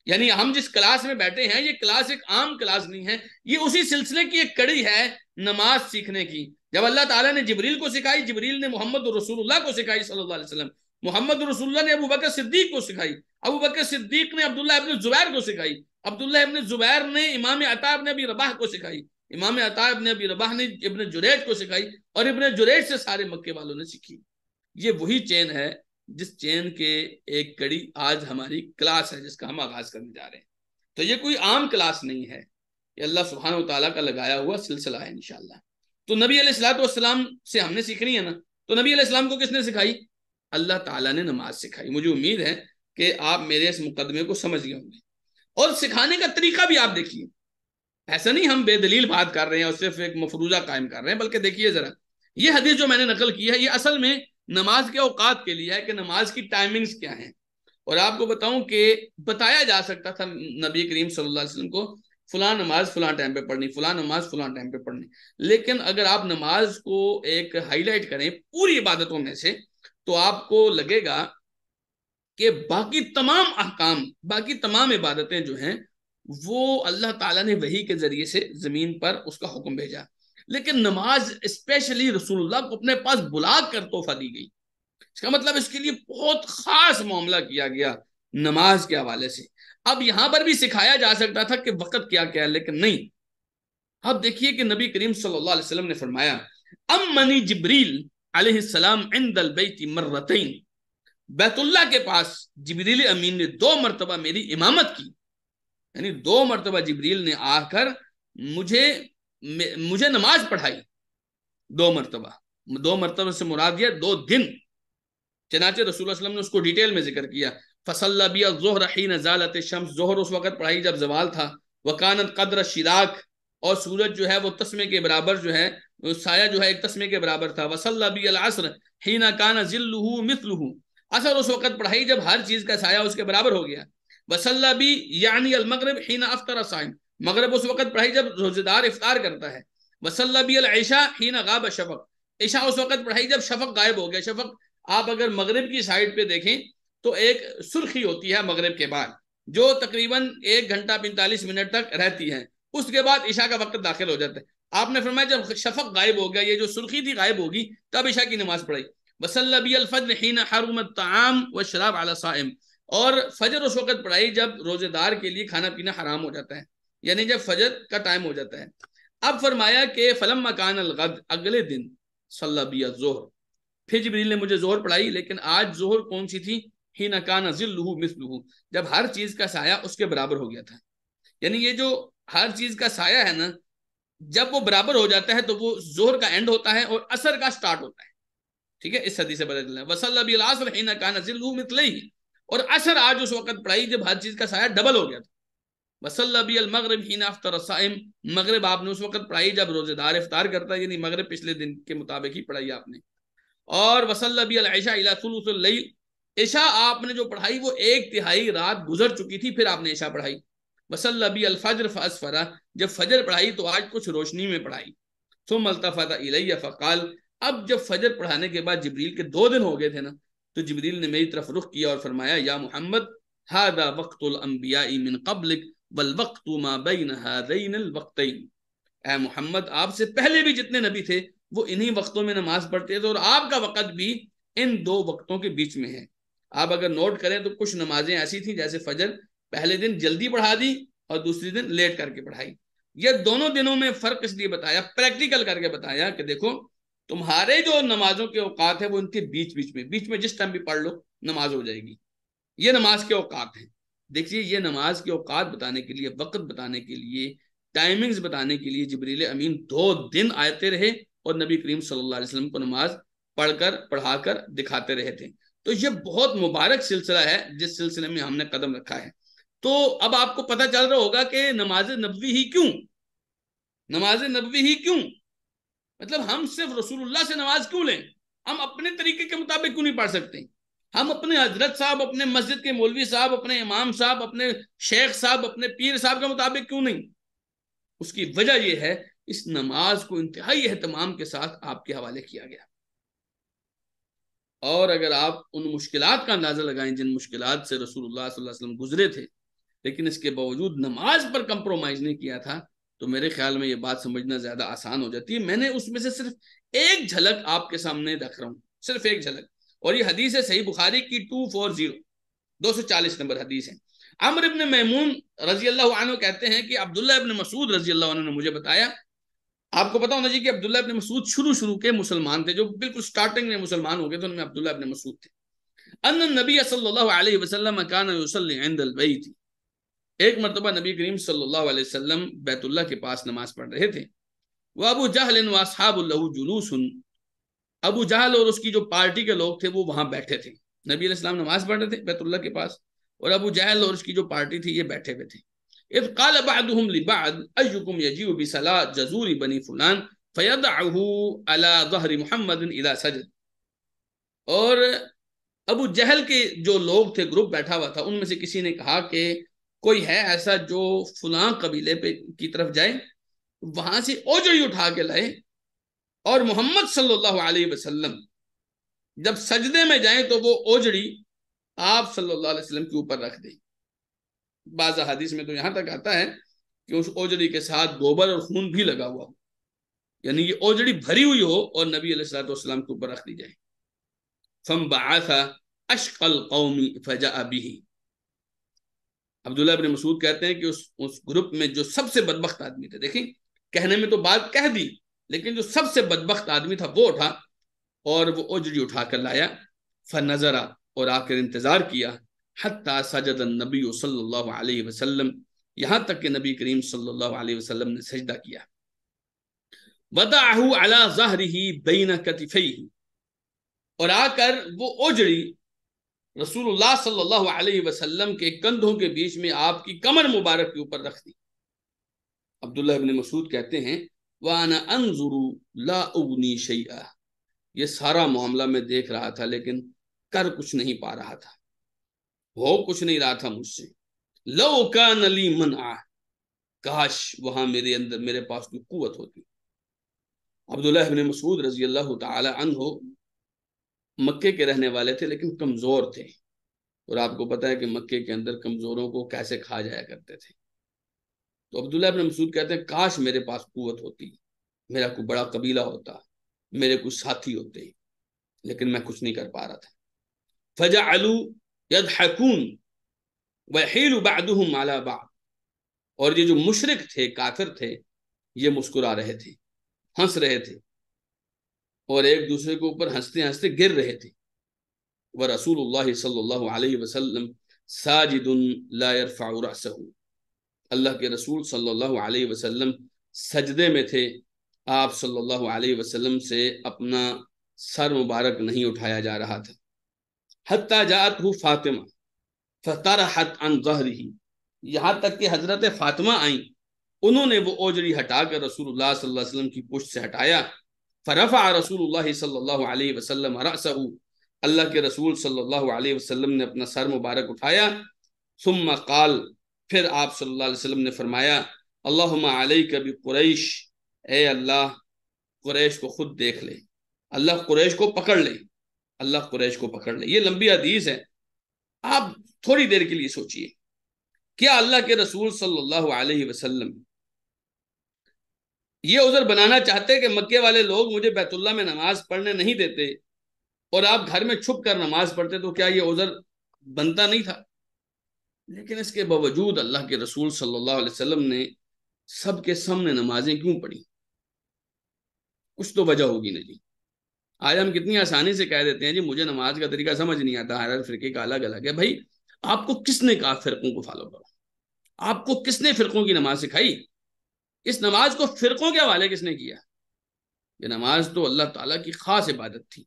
یعنی ہم جس کلاس میں بیٹھے ہیں یہ کلاس ایک عام کلاس نہیں ہے، یہ اسی سلسلے کی ایک کڑی ہے نماز سیکھنے کی. جب اللہ تعالیٰ نے جبریل کو سکھائی، جبریل نے محمد رسول اللہ کو سکھائی صلی اللہ علیہ وسلم، محمد رسول اللہ نے ابو بکر صدیق کو سکھائی، ابو بکر صدیق نے عبداللہ ابن زبیر کو سکھائی، عبداللہ ابن زبیر نے امام عطا ابن ابی رباح کو سکھائی، امام عطا ابن ابی رباح نے ابن جریج کو سکھائی، اور ابن جریج سے سارے مکے والوں نے سیکھی۔ یہ وہی چین ہے جس چین کے ایک کڑی آج ہماری کلاس ہے جس کا ہم آغاز کرنے جا رہے ہیں۔ تو یہ کوئی عام کلاس نہیں ہے، یہ اللہ سبحانہ وتعالیٰ کا لگایا ہوا سلسلہ ہے انشاءاللہ۔ تو نبی علیہ الصلوۃ والسلام سے ہم نے سیکھنی ہے نا، تو نبی علیہ السلام کو کس نے سکھائی؟ اللہ تعالیٰ نے نماز سکھائی۔ مجھے امید ہے کہ آپ میرے اس مقدمے کو سمجھ گئے ہوں گے، اور سکھانے کا طریقہ بھی آپ دیکھیے، ایسا نہیں ہم بے دلیل بات کر رہے ہیں اور صرف ایک مفروضہ قائم کر رہے ہیں، بلکہ دیکھیے ذرا یہ حدیث جو میں نے نقل کی ہے یہ اصل میں نماز کے اوقات کے لیے ہے کہ نماز کی ٹائمنگز کیا ہیں۔ اور آپ کو بتاؤں کہ بتایا جا سکتا تھا نبی کریم صلی اللہ علیہ وسلم کو فلاں نماز فلاں ٹائم پہ پڑھنی، فلاں نماز فلاں ٹائم پہ پڑھنی، لیکن اگر آپ نماز کو ایک ہائی لائٹ کریں پوری عبادتوں میں سے تو آپ کو لگے گا کہ باقی تمام احکام، باقی تمام عبادتیں جو ہیں وہ اللہ تعالیٰ نے وحی کے ذریعے سے زمین پر اس کا حکم بھیجا، لیکن نماز اسپیشلی رسول اللہ کو اپنے پاس بلا کر تحفہ دی گئی۔ اس کا مطلب اس کے لیے بہت خاص معاملہ کیا گیا نماز کے حوالے سے۔ اب یہاں پر بھی سکھایا جا سکتا تھا کہ وقت کیا کیا ہے، لیکن نہیں۔ اب دیکھیے کہ نبی کریم صلی اللہ علیہ وسلم نے فرمایا امنی جبریل علیہ السلام عند البیت مرتین، بیت اللہ کے پاس جبریل امین نے 2 مرتبہ میری امامت کی، یعنی 2 مرتبہ جبریل نے آ کر مجھے نماز پڑھائی، 2 مرتبہ، 2 مرتبہ سے مراد یہ 2 دن۔ چنانچہ رسول اللہ علیہ وسلم نے اس کو ڈیٹیل میں ذکر کیا، فصلی بی الظہر حین زالت الشمس، ظہر اس وقت پڑھائی جب زوال تھا، وکانت قدر الشراک، اور سورج جو ہے وہ تسمے کے برابر جو ہے، سایہ جو ہے ایک تسمے کے برابر تھا، وصلی بی العصر حین کان ظلہ مثلہ، عصر اس وقت پڑھائی جب ہر چیز کا سایہ اس کے برابر ہو گیا، وصلی بی یعنی المغرب حین افطر الصائم، مغرب اس وقت پڑھائی جب روزہ دار افطار کرتا ہے، وصلی بی العشاء حین غاب الشفق، عشاء اس وقت پڑھائی جب شفق غائب ہو گیا۔ شفق آپ اگر مغرب کی سائڈ پہ دیکھیں تو ایک سرخی ہوتی ہے مغرب کے بعد جو تقریباً 1 گھنٹہ 45 منٹ تک رہتی ہے، اس کے بعد عشاء کا وقت داخل ہو جاتا ہے۔ آپ نے فرمایا جب شفق غائب ہو گیا، یہ جو سرخی تھی غائب ہوگی، تب عشاء کی نماز پڑھائی۔ وصلی بی الفجر حین حرم الطعام والشراب علی الصائم، اور فجر اس وقت پڑھائی جب روزے دار کے لیے کھانا پینا حرام ہو جاتا ہے، یعنی جب فجر کا ٹائم ہو جاتا ہے۔ اب فرمایا کہ فلما کان الغد، اگلے دن، صلی بی الظہر، پھر جبریل نے مجھے ظہر پڑھائی، لیکن آج ظہر کون سی تھی؟ حین کان ظلہ مثلہ، جب ہر چیز کا سایہ اس کے برابر ہو گیا تھا۔ یعنی یہ جو ہر چیز کا سایہ ہے نا، جب وہ برابر ہو جاتا ہے تو وہ ظہر کا اینڈ ہوتا ہے اور عصر کا سٹارٹ ہوتا ہے، ٹھیک ہے؟ اس حدیث سے پتہ چلتا ہے وصلی بی العصر حین کان ظلہ مثلہ، اور عصر آج اس وقت پڑھائی جب ہر چیز کا سایہ ڈبل ہو گیا تھا۔ وصلی بی المغرب حین افطر الصائم، مغرب آپ نے اس وقت پڑھائی جب روزے دار افطار کرتا ہے، یعنی مغرب پچھلے دن کے مطابق ہی پڑھائی آپ نے۔ اور وصلی بی العشاء الی ثلث اللیل، عشاء آپ نے جو پڑھائی وہ 1/3 رات گزر چکی تھی، پھر آپ نے عشاء پڑھائی۔ وصلی بی الفجر فاسفرا، جب فجر پڑھائی تو آج کچھ روشنی میں پڑھائی۔ ثم التفت الی فقال، اب جب فجر پڑھانے کے بعد جبریل کے 2 دن ہو گئے تھے نا، تو جبریل نے میری طرف رخ کیا اور فرمایا یا محمد ھذا وقت الانبیاء من قبلک والوقت ما بین ھذین الوقتین، اے محمد آپ سے پہلے بھی جتنے نبی تھے وہ انہی وقتوں میں نماز پڑھتے تھے، اور آپ کا وقت بھی ان 2 وقتوں کے بیچ میں ہے۔ آپ اگر نوٹ کریں تو کچھ نمازیں ایسی تھیں جیسے فجر پہلے دن جلدی پڑھا دی اور دوسری دن لیٹ کر کے پڑھائی۔ یہ دونوں دنوں میں فرق اس لیے بتایا، پریکٹیکل کر کے بتایا کہ دیکھو تمہارے جو نمازوں کے اوقات ہیں وہ ان کے بیچ میں جس ٹائم بھی پڑھ لو نماز ہو جائے گی، یہ نماز کے اوقات ہیں۔ دیکھیے یہ نماز کے اوقات بتانے کے لیے، وقت بتانے کے لیے، ٹائمنگز بتانے کے لیے جبریل امین 2 دن آتے رہے اور نبی کریم صلی اللہ علیہ وسلم کو نماز پڑھا کر دکھاتے رہے تھے۔ تو یہ بہت مبارک سلسلہ ہے جس سلسلے میں ہم نے قدم رکھا ہے۔ تو اب آپ کو پتہ چل رہا ہوگا کہ نماز نبوی ہی کیوں، نماز نبوی ہی کیوں، مطلب ہم صرف رسول اللہ سے نماز کیوں لیں؟ ہم اپنے طریقے کے مطابق کیوں نہیں پڑھ سکتے؟ ہم اپنے حضرت صاحب، اپنے مسجد کے مولوی صاحب، اپنے امام صاحب، اپنے شیخ صاحب، اپنے پیر صاحب کے مطابق کیوں نہیں؟ اس کی وجہ یہ ہے اس نماز کو انتہائی اہتمام کے ساتھ آپ کے حوالے کیا گیا۔ اور اگر آپ ان مشکلات کا اندازہ لگائیں جن مشکلات سے رسول اللہ صلی اللہ علیہ وسلم گزرے تھے، لیکن اس کے باوجود نماز پر کمپرومائز نہیں کیا تھا، تو میرے خیال میں یہ بات سمجھنا زیادہ آسان ہو جاتی ہے۔ میں نے اس میں سے صرف ایک جھلک آپ کے سامنے رکھ رہا ہوں، صرف ایک جھلک، اور یہ حدیث ہے صحیح بخاری کی 240، 240 نمبر حدیث ہے۔ عمرو ابن میمون رضی اللہ عنہ کہتے ہیں کہ عبداللہ ابن مسعود رضی اللہ عنہ نے مجھے بتایا، آپ کو پتا ہونا جی کہ عبداللہ ابن مسعود شروع کے مسلمان تھے، جو بالکل سٹارٹنگ میں مسلمان ہو گئے تھے، ان میں عبداللہ ابن مسعود تھے۔ ان النبی صلی اللہ علیہ وسلم کان یصلی عند البیت، ایک مرتبہ نبی کریم صلی اللہ علیہ وسلم بیت اللہ کے پاس نماز پڑھ رہے تھے۔ وابو جہل واصحاب له جلوس، ابو جہل اور اس کی جو پارٹی کے لوگ تھے وہ وہاں بیٹھے تھے۔ نبی علیہ السلام نماز پڑھ رہے تھے بیت اللہ کے پاس، اور ابو جہل اور اس کی جو پارٹی تھی یہ بیٹھے ہوئے تھے۔ اذ قال بعضهم لبعض ایکم یجیء بصلاۃ جزور بنی فلان فیدعه على ظہر محمد اذا سجد، اور ابو جہل کے جو لوگ تھے، گروپ بیٹھا ہوا تھا، ان میں سے کسی نے کہا کہ کوئی ہے ایسا جو فلاں قبیلے پہ کی طرف جائے، وہاں سے اوجڑی اٹھا کے لائے، اور محمد صلی اللہ علیہ وسلم جب سجدے میں جائیں تو وہ اوجڑی آپ صلی اللہ علیہ وسلم کے اوپر رکھ دیں۔ بعض حدیث میں تو یہاں تک آتا ہے کہ اس اوجڑی کے ساتھ گوبر اور خون بھی لگا ہوا ہو، یعنی یہ اوجڑی بھری ہوئی ہو اور نبی علیہ الصلوۃ والسلام کے اوپر رکھ دی جائے۔ فانبعث اشقى القوم فجاء به، عبداللہ ابن مسعود کہتے ہیں کہ اس گروپ میں جو سب سے بدبخت آدمی تھے، دیکھیں کہنے میں تو بات کہہ دی، لیکن جو سب سے بدبخت آدمی تھا وہ اٹھا اور وہ اوجڑی اٹھا کر لایا۔ فنظر، اور آ کر انتظار کیا، حتی سجد النبی صلی اللہ علیہ وسلم، یہاں تک کہ نبی کریم صلی اللہ علیہ وسلم نے سجدہ کیا۔ وضعہ علی ظہرہ بین کتفیہ، اور آ کر وہ اوجڑی رسول اللہ صلی اللہ علیہ وسلم کے کندھوں کے بیچ میں آپ کی کمر مبارک کے اوپر رکھ دی۔ عبداللہ ابن مسعود کہتے ہیں وَأَنَا أَنظُرُ لَا أُغْنِي شَيْئًا، یہ سارا معاملہ میں دیکھ رہا تھا لیکن کر کچھ نہیں پا رہا تھا، ہو کچھ نہیں رہا تھا مجھ سے۔ لَوْ كَانَ لِي مَنْعًا، کاش وہاں میرے اندر میرے پاس کوئی قوت ہوتی۔ عبداللہ ابن مسعود رضی اللہ تعالی عنہ مکے کے رہنے والے تھے لیکن کمزور تھے، اور آپ کو پتا ہے کہ مکے کے اندر کمزوروں کو کیسے کھا جایا کرتے تھے۔ تو عبداللہ ابن مسعود کہتے ہیں کاش میرے پاس قوت ہوتی، میرا کوئی بڑا قبیلہ ہوتا، میرے کچھ ساتھی ہوتے، لیکن میں کچھ نہیں کر پا رہا تھا۔ فجعلوا يضحكون ويحيل بعضهم على بعض، اور یہ جو مشرک تھے، کافر تھے، یہ مسکرا رہے تھے، ہنس رہے تھے، اور ایک دوسرے کے اوپر ہنستے ہنستے گر رہے تھے۔ ورسول اللہ صلی اللہ علیہ وسلم ساجد لا يرفع رأسه، اللہ کے رسول صلی اللہ علیہ وسلم سجدے میں تھے، آپ صلی اللہ علیہ وسلم سے اپنا سر مبارک نہیں اٹھایا جا رہا تھا۔ حتی جاءتہ فاطمہ فطرحت عن ظہرہ، یہاں تک کہ حضرت فاطمہ آئیں، انہوں نے وہ اوجڑی ہٹا کر رسول اللہ صلی اللہ علیہ وسلم کی پشت سے ہٹایا۔ فرفع رسول اللہ صلی اللہ علیہ وسلم رأسہ، اللہ کے رسول صلی اللہ علیہ وسلم نے اپنا سر مبارک اٹھایا۔ ثم قال، پھر آپ صلی اللہ علیہ وسلم نے فرمایا اللہم علیک بقریش، اے اللہ قریش کو خود دیکھ لے، اللہ قریش کو پکڑ لے، اللہ قریش کو پکڑ لے۔ یہ لمبی حدیث ہے، آپ تھوڑی دیر کے لیے سوچئے، کیا اللہ کے رسول صلی اللہ علیہ وسلم یہ عذر بنانا چاہتے کہ مکے والے لوگ مجھے بیت اللہ میں نماز پڑھنے نہیں دیتے اور آپ گھر میں چھپ کر نماز پڑھتے، تو کیا یہ عذر بنتا نہیں تھا؟ لیکن اس کے باوجود اللہ کے رسول صلی اللہ علیہ وسلم نے سب کے سامنے نمازیں کیوں پڑھی؟ کچھ تو وجہ ہوگی نا جی۔ آج ہم کتنی آسانی سے کہہ دیتے ہیں جی مجھے نماز کا طریقہ سمجھ نہیں آتا، ہر فرقے کا الگ الگ ہے۔ بھائی آپ کو کس نے کہا فرقوں کو فالو کرو؟ آپ کو کس نے فرقوں کی نماز سکھائی؟ اس نماز کو فرقوں کے حوالے کس نے کیا؟ یہ نماز تو اللہ تعالیٰ کی خاص عبادت تھی،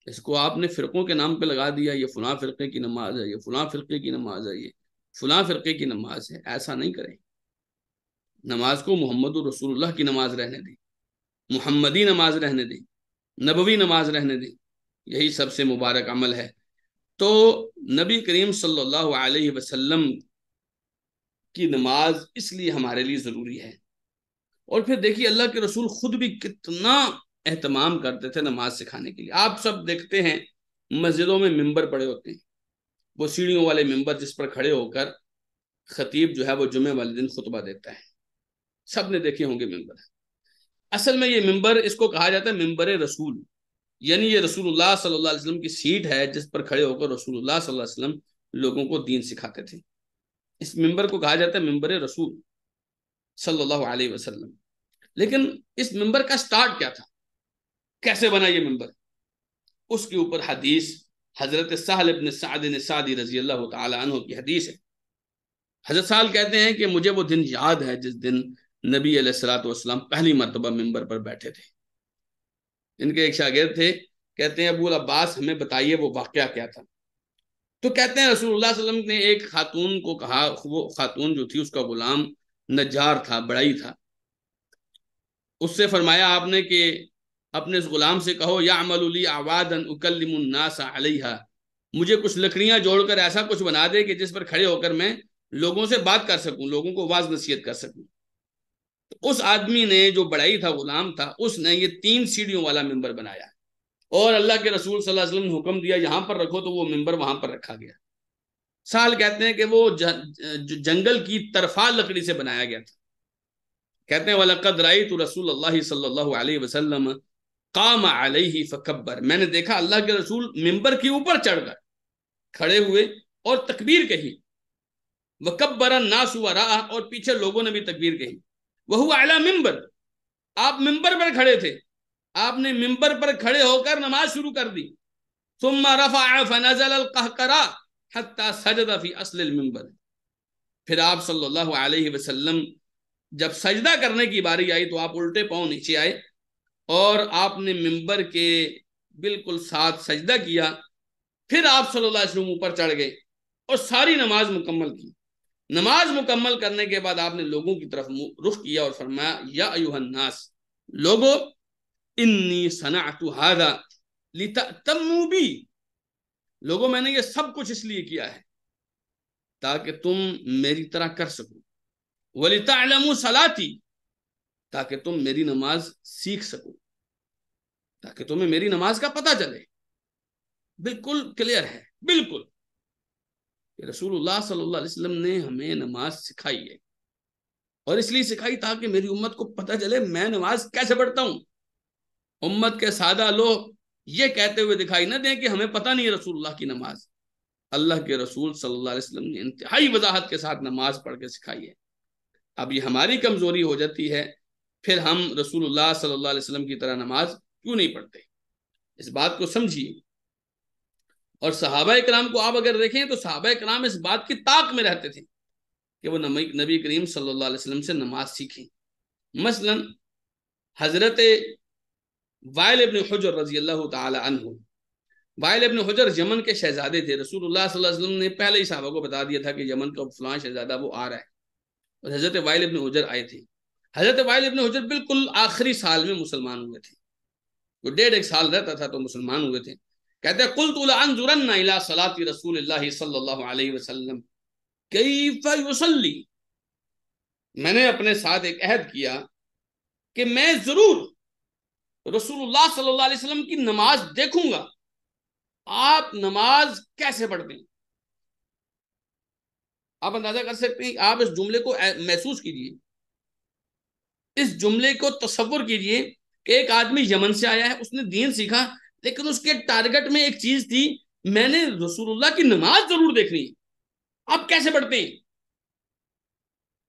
اس کو آپ نے فرقوں کے نام پہ لگا دیا، یہ فلاں فرقے کی نماز ہے، یہ فلاں فرقے کی نماز ہے، یہ فلاں فرقے کی نماز ہے۔ ایسا نہیں کریں، نماز کو محمد رسول اللہ کی نماز رہنے دیں، محمدی نماز رہنے دیں، نبوی نماز رہنے دیں، یہی سب سے مبارک عمل ہے۔ تو نبی کریم صلی اللہ علیہ وسلم کی نماز اس لیے ہمارے لیے ضروری ہے۔ اور پھر دیکھیے اللہ کے رسول خود بھی کتنا اہتمام کرتے تھے نماز سکھانے کے لیے۔ آپ سب دیکھتے ہیں مسجدوں میں ممبر پڑے ہوتے ہیں، وہ سیڑھیوں والے ممبر جس پر کھڑے ہو کر خطیب جو ہے وہ جمعے والے دن خطبہ دیتا ہے، سب نے دیکھے ہوں گے ممبر۔ اصل میں یہ ممبر اس کو کہا جاتا ہے ممبر رسول، یعنی یہ رسول اللہ صلی اللہ علیہ وسلم کی سیٹ ہے جس پر کھڑے ہو کر رسول اللہ صلی اللہ علیہ وسلم لوگوں کو دین سکھاتے تھے۔ اس ممبر کو کہا جاتا ہے ممبر رسول صلی اللہ علیہ وسلم۔ لیکن اس ممبر کا سٹارٹ کیا تھا، کیسے بنا یہ ممبر؟ اس کے اوپر حدیث حضرت سہل بن سعد سعدی رضی اللہ تعالی عنہ کی حدیث ہے۔ حضرت سہل کہتے ہیں کہ مجھے وہ دن یاد ہے جس دن نبی علیہ الصلوۃ والسلام پہلی مرتبہ ممبر پر بیٹھے تھے۔ ان کے ایک شاگرد تھے، کہتے ہیں ابو العباس ہمیں بتائیے وہ واقعہ کیا تھا۔ تو کہتے ہیں رسول اللہ صلی اللہ علیہ وسلم نے ایک خاتون کو کہا، وہ خاتون جو تھی اس کا غلام نجار تھا، بڑائی تھا، اس سے فرمایا آپ نے کہ اپنے اس غلام سے کہو یعمل لی اعوادا اکلم الناس علیہا، مجھے کچھ لکڑیاں جوڑ کر ایسا کچھ بنا دے کہ جس پر کھڑے ہو کر میں لوگوں سے بات کر سکوں، لوگوں کو واعظ نصیحت کر سکوں۔ اس آدمی نے، جو بڑائی تھا، غلام تھا، اس نے یہ 3 سیڑھیوں والا ممبر بنایا، اور اللہ کے رسول صلی اللہ علیہ وسلم نے حکم دیا یہاں پر رکھو، تو وہ ممبر وہاں پر رکھا گیا۔ سال کہتے ہیں کہ وہ جنگل کی طرفہ لکڑی سے بنایا گیا تھا۔ کہتے ہیں وَلَقَدْ رَأَيْتُ رسول اللہ صلی اللہ علیہ وسلم قام علیہ فکبر، میں نے دیکھا اللہ کے رسول ممبر کے اوپر چڑھ کر کھڑے ہوئے اور تکبیر کہی، وکبر الناس وراءہ، اور پیچھے لوگوں نے بھی تکبیر کہی، وہو علی ممبر، آپ ممبر پر کھڑے تھے، آپ نے ممبر پر کھڑے ہو کر نماز شروع کر دی۔ ثم رفع فنزل القہقرہ حتی سجد فی اصل الممبر، پھر آپ صلی اللہ علیہ وسلم جب سجدہ کرنے کی باری آئی تو آپ الٹے پاؤں نیچے آئے اور آپ نے ممبر کے بالکل ساتھ سجدہ کیا، پھر آپ صلی اللہ علیہ وسلم اوپر چڑھ گئے اور ساری نماز مکمل کی۔ نماز مکمل کرنے کے بعد آپ نے لوگوں کی طرف رخ کیا اور فرمایا یا ایھا الناس، لوگو انی صنعت ھذا لتأتموا بی، لوگو میں نے یہ سب کچھ اس لیے کیا ہے تاکہ تم میری طرح کر سکو، وَلِتَعْلَمُوا صَلَاتِي، تاکہ تم میری نماز سیکھ سکو، تاکہ تمہیں میری نماز کا پتہ چلے۔ بالکل کلیئر ہے، بالکل کہ رسول اللہ صلی اللہ علیہ وسلم نے ہمیں نماز سکھائی ہے، اور اس لیے سکھائی تاکہ میری امت کو پتہ چلے میں نماز کیسے پڑھتا ہوں۔ امت کے سادہ لوگ یہ کہتے ہوئے دکھائی نہ دیں کہ ہمیں پتہ نہیں رسول اللہ کی نماز۔ اللہ کے رسول صلی اللہ علیہ وسلم نے انتہائی وضاحت کے ساتھ نماز پڑھ کے سکھائی ہے۔ اب یہ ہماری کمزوری ہو جاتی ہے، پھر ہم رسول اللہ صلی اللہ علیہ وسلم کی طرح نماز کیوں نہیں پڑھتے؟ اس بات کو سمجھیے۔ اور صحابہ کرام کو آپ اگر دیکھیں تو صحابہ کرام اس بات کی طاق میں رہتے تھے کہ وہ نبی کریم صلی اللہ علیہ وسلم سے نماز سیکھیں۔ مثلا حضرت وائل ابن حجر رضی اللہ تعالی عنہ، وائل ابن حجر یمن کے شہزادے تھے۔ رسول اللہ صلی اللہ علیہ وسلم نے پہلے ہی صحابہ کو بتا دیا تھا کہ یمن کا فلاں شہزادہ وہ آ رہا ہے، اور حضرت وائل ابن حجر آئے تھے۔ حضرت وائل ابن حجر بالکل آخری سال میں مسلمان ہوئے تھے، وہ 1.5 سال رہتا تھا تو مسلمان ہوئے تھے۔ کہتے ہیں قلت لانظرن الی صلاۃ رسول اللہ صلی اللہ علیہ وسلم کیف یصلی، میں نے اپنے ساتھ ایک عہد کیا کہ میں ضرور رسول اللہ صلی اللہ علیہ وسلم کی نماز دیکھوں گا، آپ نماز کیسے پڑھتے ہیں۔ آپ اندازہ کر سکتے ہیں، آپ اس جملے کو محسوس کیجئے، اس جملے کو تصور کیجئے کہ ایک آدمی یمن سے آیا ہے، اس نے دین سیکھا، لیکن اس کے ٹارگٹ میں ایک چیز تھی، میں نے رسول اللہ کی نماز ضرور دیکھنی ہے، آپ کیسے پڑھتے ہیں۔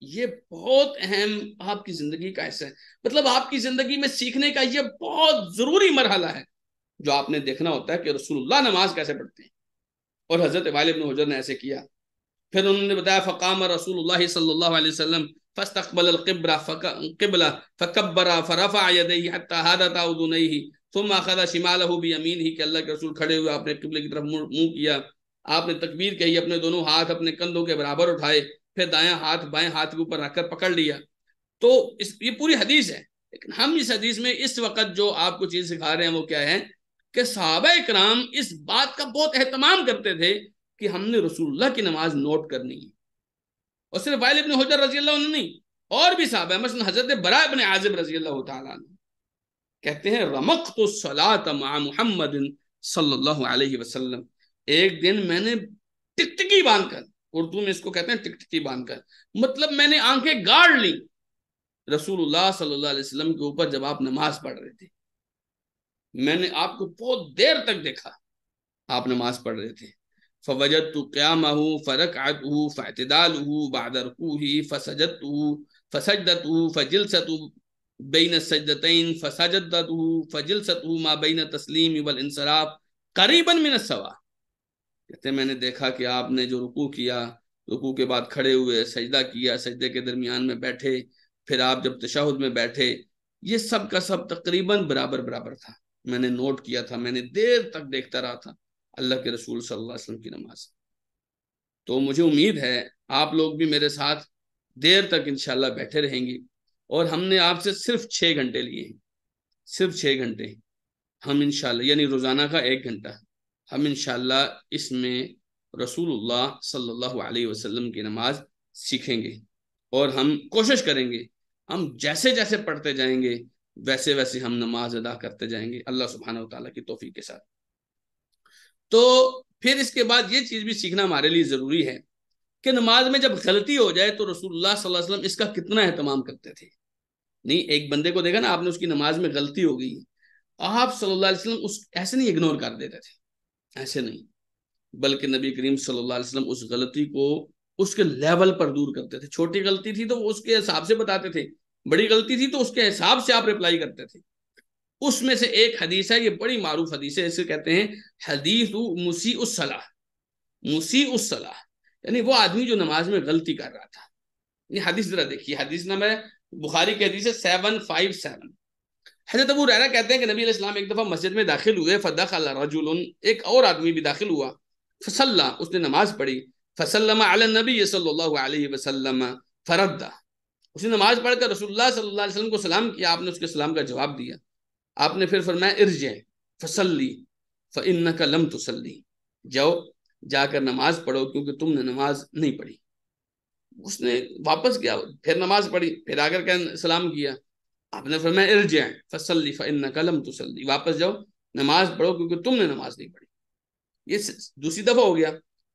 یہ بہت اہم آپ کی زندگی کا حصہ ہے، مطلب آپ کی زندگی میں سیکھنے کا یہ بہت ضروری مرحلہ ہے جو آپ نے دیکھنا ہوتا ہے کہ رسول اللہ نماز کیسے پڑھتے ہیں۔ اور حضرت وائل بن حجر نے ایسے کیا۔ پھر انہوں نے بتایا فقام رسول اللہ صلی اللہ علیہ وسلم فاستقبل القبلہ فکبر فرفع یدیہ حتی حادت اذنیہ ثم اخذ شمالہ بیمینہ، کہ اللہ کے رسول کھڑے ہوئے آپ نے قبلے کی طرف منہ کیا، آپ نے تکبیر کہی، اپنے دونوں ہاتھ اپنے کندھوں کے برابر اٹھائے، پھر دایاں ہاتھ بائیں ہاتھ کے اوپر رکھ کر پکڑ لیا۔ تو یہ پوری حدیث ہے، لیکن ہم اس حدیث میں اس وقت جو آپ کو چیز سکھا رہے ہیں وہ کیا ہے کہ صحابہ کرام اس بات کا بہت اہتمام کرتے تھے کہ ہم نے رسول اللہ کی نماز نوٹ کرنی ہے۔ اور صرف وائل ابن حجر رضی اللہ عنہ نہیں، اور بھی صحابہ، مثلا حضرت براء ابن عازب رضی اللہ تعالیٰ عنہ کہتے ہیں رمقت الصلاة مع محمد صلی اللہ علیہ وسلم، ایک دن میں نے ٹکٹکی باندھ کر، اردو میں اس کو کہتے ہیں ٹکٹکی باندھ کر، مطلب میں نے آنکھیں گاڑ لی رسول اللہ صلی اللہ علیہ وسلم کے اوپر جب آپ نماز پڑھ رہے تھے، میں نے آپ کو بہت دیر تک دیکھا آپ نماز پڑھ رہے تھے، فوجدت قیامه فرکعته فاعتداله بعد رکوعه فسجدته فجلسته بین السجدتین فسجدته فجلسته ما بین التسلیم والانصراف قریبا من السوا. کہتے ہیں میں نے دیکھا کہ آپ نے جو رکوع کیا، رکوع کے بعد کھڑے ہوئے، سجدہ کیا، سجدے کے درمیان میں بیٹھے، پھر آپ جب تشہد میں بیٹھے، یہ سب کا سب تقریباً برابر برابر تھا. میں نے نوٹ کیا تھا، میں نے دیر تک دیکھتا رہا تھا اللہ کے رسول صلی اللہ علیہ وسلم کی نماز. تو مجھے امید ہے آپ لوگ بھی میرے ساتھ دیر تک انشاءاللہ بیٹھے رہیں گے. اور ہم نے آپ سے صرف 6 گھنٹے لیے ہیں، صرف 6 گھنٹے. ہم انشاءاللہ یعنی روزانہ کا 1 گھنٹہ ہم انشاءاللہ اس میں رسول اللہ صلی اللہ علیہ وسلم کی نماز سیکھیں گے. اور ہم کوشش کریں گے ہم جیسے جیسے پڑھتے جائیں گے ویسے ویسے ہم نماز ادا کرتے جائیں گے اللہ سبحانہ وتعالیٰ کی توفیق کے ساتھ. تو پھر اس کے بعد یہ چیز بھی سیکھنا ہمارے لیے ضروری ہے کہ نماز میں جب غلطی ہو جائے تو رسول اللہ صلی اللہ علیہ وسلم اس کا کتنا اہتمام کرتے تھے. نہیں ایک بندے کو دیکھا نا آپ نے، اس کی نماز میں غلطی ہو گئی، آپ صلی اللہ علیہ وسلم ایسے نہیں اگنور کر دیتے تھے، ایسے نہیں، بلکہ نبی کریم صلی اللہ علیہ وسلم اس غلطی کو اس کے لیول پر دور کرتے تھے. چھوٹی غلطی تھی تو وہ اس کے حساب سے بتاتے تھے، بڑی غلطی تھی تو اس کے حساب سے آپ رپلائی کرتے تھے. اس میں سے ایک حدیث ہے، یہ بڑی معروف حدیث ہے، اسے کہتے ہیں حدیث مسیء الصلاۃ. مسیء الصلاۃ یعنی وہ آدمی جو نماز میں غلطی کر رہا تھا. یہ حدیث ذرا دیکھیے، حدیث نمبر بخاری کی حدیث ہے 757. حضرت ابو ہریرہ کہتے ہیں کہ نبی علیہ السلام ایک دفعہ مسجد میں داخل ہوئے، فدخل رجل، ایک اور آدمی بھی داخل ہوا، فصلى، اس نے نماز پڑھی، فسلم علی النبی صلی اللہ علیہ وسلم فرد، اس نے نماز پڑھ کر رسول اللہ صلی اللہ علیہ وسلم کو سلام کیا، آپ نے اس کے سلام کا جواب دیا. آپ نے پھر فرمایا ارجع فصلی فانک لم تصلی، جاؤ جا کر نماز پڑھو کیونکہ تم نے نماز نہیں پڑھی. اس نے واپس گیا، پھر نماز پڑھی، پھر آ کر سلام کیا. آپ نے فرمایا ارجع فصلی فانک لم تصلی، واپس جاؤ نماز پڑھو کیونکہ تم نے نماز نہیں پڑھی. یہ دوسری دفعہ ہو گیا.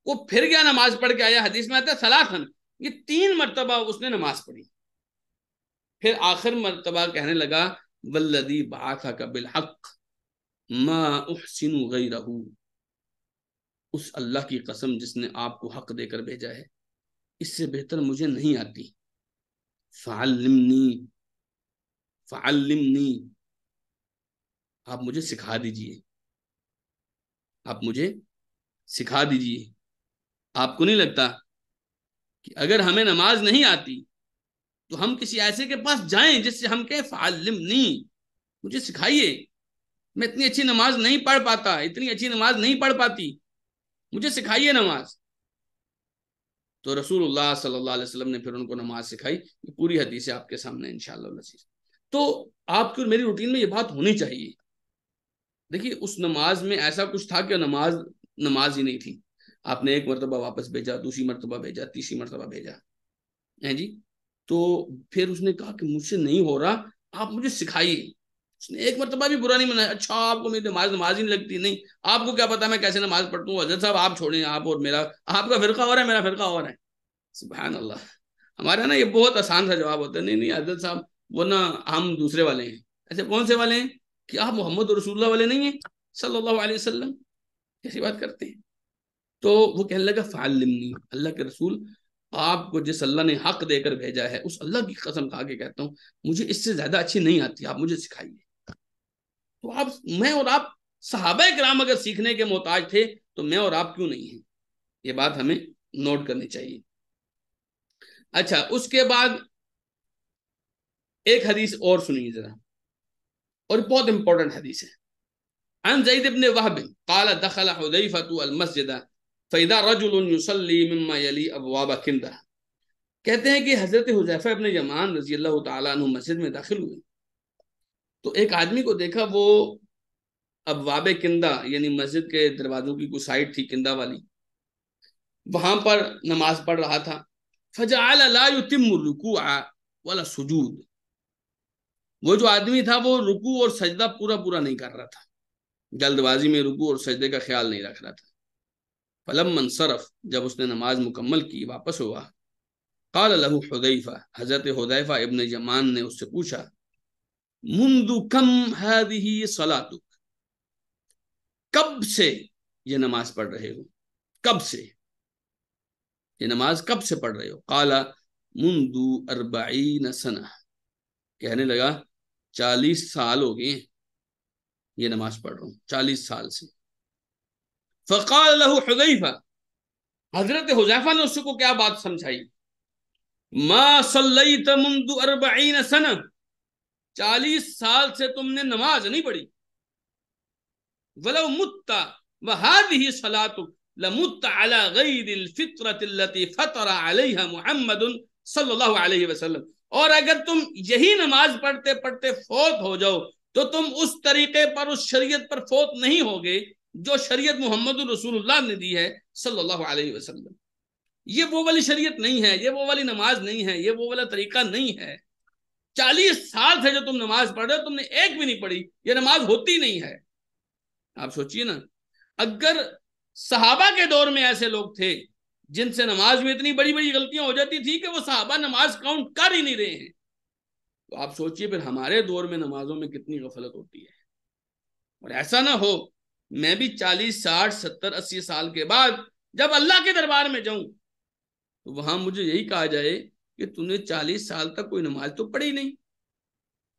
وہ پھر گیا نماز پڑھ کے آیا، حدیث میں آتا ہے ثلاثاً، یہ 3 مرتبہ اس نے نماز پڑھی. پھر آخر مرتبہ کہنے لگا والذی بعثک بالحق ما احسن غیرہ، اس اللہ کی قسم جس نے آپ کو حق دے کر بھیجا ہے اس سے بہتر مجھے نہیں آتی. فعلمنی فعلمنی، آپ مجھے سکھا دیجئے، آپ مجھے سکھا دیجئے. آپ کو نہیں لگتا کہ اگر ہمیں نماز نہیں آتی تو ہم کسی ایسے کے پاس جائیں جس سے ہم کہیں فعلمنی، مجھے سکھائیے، میں اتنی اچھی نماز نہیں پڑھ پاتا، اتنی اچھی نماز نہیں پڑھ پاتی، مجھے سکھائیے نماز. تو رسول اللہ صلی اللہ علیہ وسلم نے پھر ان کو نماز سکھائی. یہ پوری حدیث ہے آپ کے سامنے انشاءاللہ العزیز. تو آپ کی اور میری روٹین میں یہ بات ہونی چاہیے. دیکھیے اس نماز میں ایسا کچھ تھا کہ نماز ہی نہیں تھی. آپ نے ایک مرتبہ واپس بھیجا، دوسری مرتبہ بھیجا، تیسری مرتبہ بھیجا ہے جی. تو پھر اس نے کہا کہ مجھ سے نہیں ہو رہا، آپ مجھے سکھائیے. اس نے ایک مرتبہ بھی برا نہیں منایا، اچھا آپ کو میری نماز ہی نہیں لگتی، نہیں آپ کو کیا پتا میں کیسے نماز پڑھتا ہوں، حضرت صاحب آپ چھوڑیں، آپ اور میرا، آپ کا فرقہ اور ہے میرا فرقہ اور ہے. سبحان اللہ. ہمارا نا یہ بہت آسان سا جواب ہوتا ہے، نہیں حضرت صاحب وہ نا ہم دوسرے والے ہیں. ایسے کون سے والے ہیں کہ آپ محمد رسول اللہ والے نہیں ہیں صلی اللہ علیہ وسلم، ایسی بات کرتے ہیں. تو وہ کہنے لگا فعلمنی، اللہ کے رسول آپ کو جس اللہ نے حق دے کر بھیجا ہے اس اللہ کی قسم کھا کے کہتا ہوں مجھے اس سے زیادہ اچھی نہیں آتی، آپ مجھے سکھائیے. تو میں اور آپ صحابہ کرام اگر سیکھنے کے محتاج تھے تو میں اور آپ کیوں نہیں ہیں؟ یہ بات ہمیں نوٹ کرنی چاہیے. اچھا اس کے بعد ایک حدیث اور سنیے ذرا، اور بہت امپورٹنٹ حدیث ہے. عن زید بن وهب قال دخل حذیفة المسجد فإذا رجل يصلي مما يلي ابواب کندہ. کہتے ہیں کہ حضرت حذیفہ ابن یمان رضی اللہ تعالیٰ عنہ مسجد میں داخل ہوئے تو ایک آدمی کو دیکھا وہ ابواب کندہ یعنی مسجد کے دروازوں کی کوئی سائڈ تھی کندہ والی، وہاں پر نماز پڑھ رہا تھا. فجعل لا يتم الركوع ولا السجود، وہ جو آدمی تھا وہ رکوع اور سجدہ پورا نہیں کر رہا تھا، جلد بازی میں رکوع اور سجدے کا خیال نہیں رکھ رہا تھا. فلما انصرف، جب اس نے نماز مکمل کی واپس ہوا، قال له حذیفہ، حضرت حذیفہ ابن یمان نے اس سے پوچھا منذ کم هذه صلاتک، کب سے یہ نماز پڑھ رہے ہو، کب سے یہ نماز کب سے پڑھ رہے ہو؟ قال منذ 40 سنہ، کہنے لگا 40 سال ہو گئے یہ نماز پڑھ رہا ہوں، 40 سال سے۔ فقال له حذیفہ، حضرت حذیفہ نے اس کو کیا بات سمجھائی؟ ما صلیت منذ 40 سنہ، 40 سال سے تم نے نماز نہیں پڑھی۔ ولو مت وهذه صلاتك لمت على غیر الفطرة التي فطر عليها محمد صلی اللہ علیہ وسلم، اور اگر تم یہی نماز پڑھتے پڑھتے فوت ہو جاؤ تو تم اس طریقے پر، اس شریعت پر فوت نہیں ہوگے جو شریعت محمد رسول اللہ نے دی ہے صلی اللہ علیہ وسلم۔ یہ وہ والی شریعت نہیں ہے، یہ وہ والی نماز نہیں ہے، یہ وہ والا طریقہ نہیں ہے۔ 40 سال سے جو تم نماز پڑھ رہے ہو، تم نے ایک بھی نہیں پڑھی، یہ نماز ہوتی نہیں ہے۔ آپ سوچئے نا، اگر صحابہ کے دور میں ایسے لوگ تھے جن سے نماز میں اتنی بڑی بڑی غلطیاں ہو جاتی تھی کہ وہ صحابہ نماز کاؤنٹ کر ہی نہیں رہے ہیں، تو آپ سوچئے پھر ہمارے دور میں نمازوں میں کتنی غفلت ہوتی ہے۔ اور ایسا نہ ہو میں بھی 40 60 70 80 سال کے بعد جب اللہ کے دربار میں جاؤں تو وہاں مجھے یہی کہا جائے کہ تم نے 40 سال تک کوئی نماز تو پڑھی نہیں،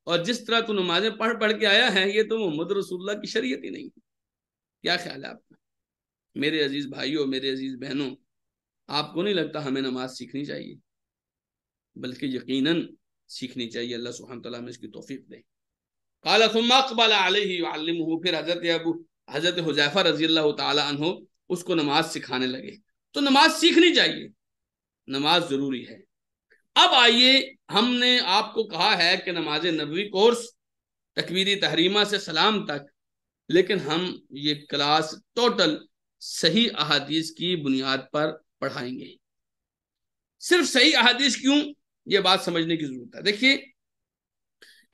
اور جس طرح تو نمازیں پڑھ پڑھ کے آیا ہے یہ تو محمد رسول اللہ کی شریعت ہی نہیں۔ کیا خیال ہے آپ کا؟ میرے عزیز بھائیوں، میرے عزیز بہنوں، آپ کو نہیں لگتا ہمیں نماز سیکھنی چاہیے؟ بلکہ یقیناً سیکھنی چاہیے، اللہ سبحانہ تعالیٰ ہمیں اس کی توفیق دے۔ قال ثم اقبل علیہ يعلمه، پھر حضرت حذیفہ رضی اللہ تعالی عنہ اس کو نماز سکھانے لگے۔ تو نماز سیکھنی چاہیے، نماز ضروری ہے۔ اب آئیے، ہم نے آپ کو کہا ہے کہ نماز نبوی کورس تکبیر تحریمہ سے سلام تک، لیکن ہم یہ کلاس ٹوٹل صحیح احادیث کی بنیاد پر پڑھائیں گے۔ صرف صحیح احادیث کیوں؟ یہ بات سمجھنے کی ضرورت ہے۔ دیکھیے،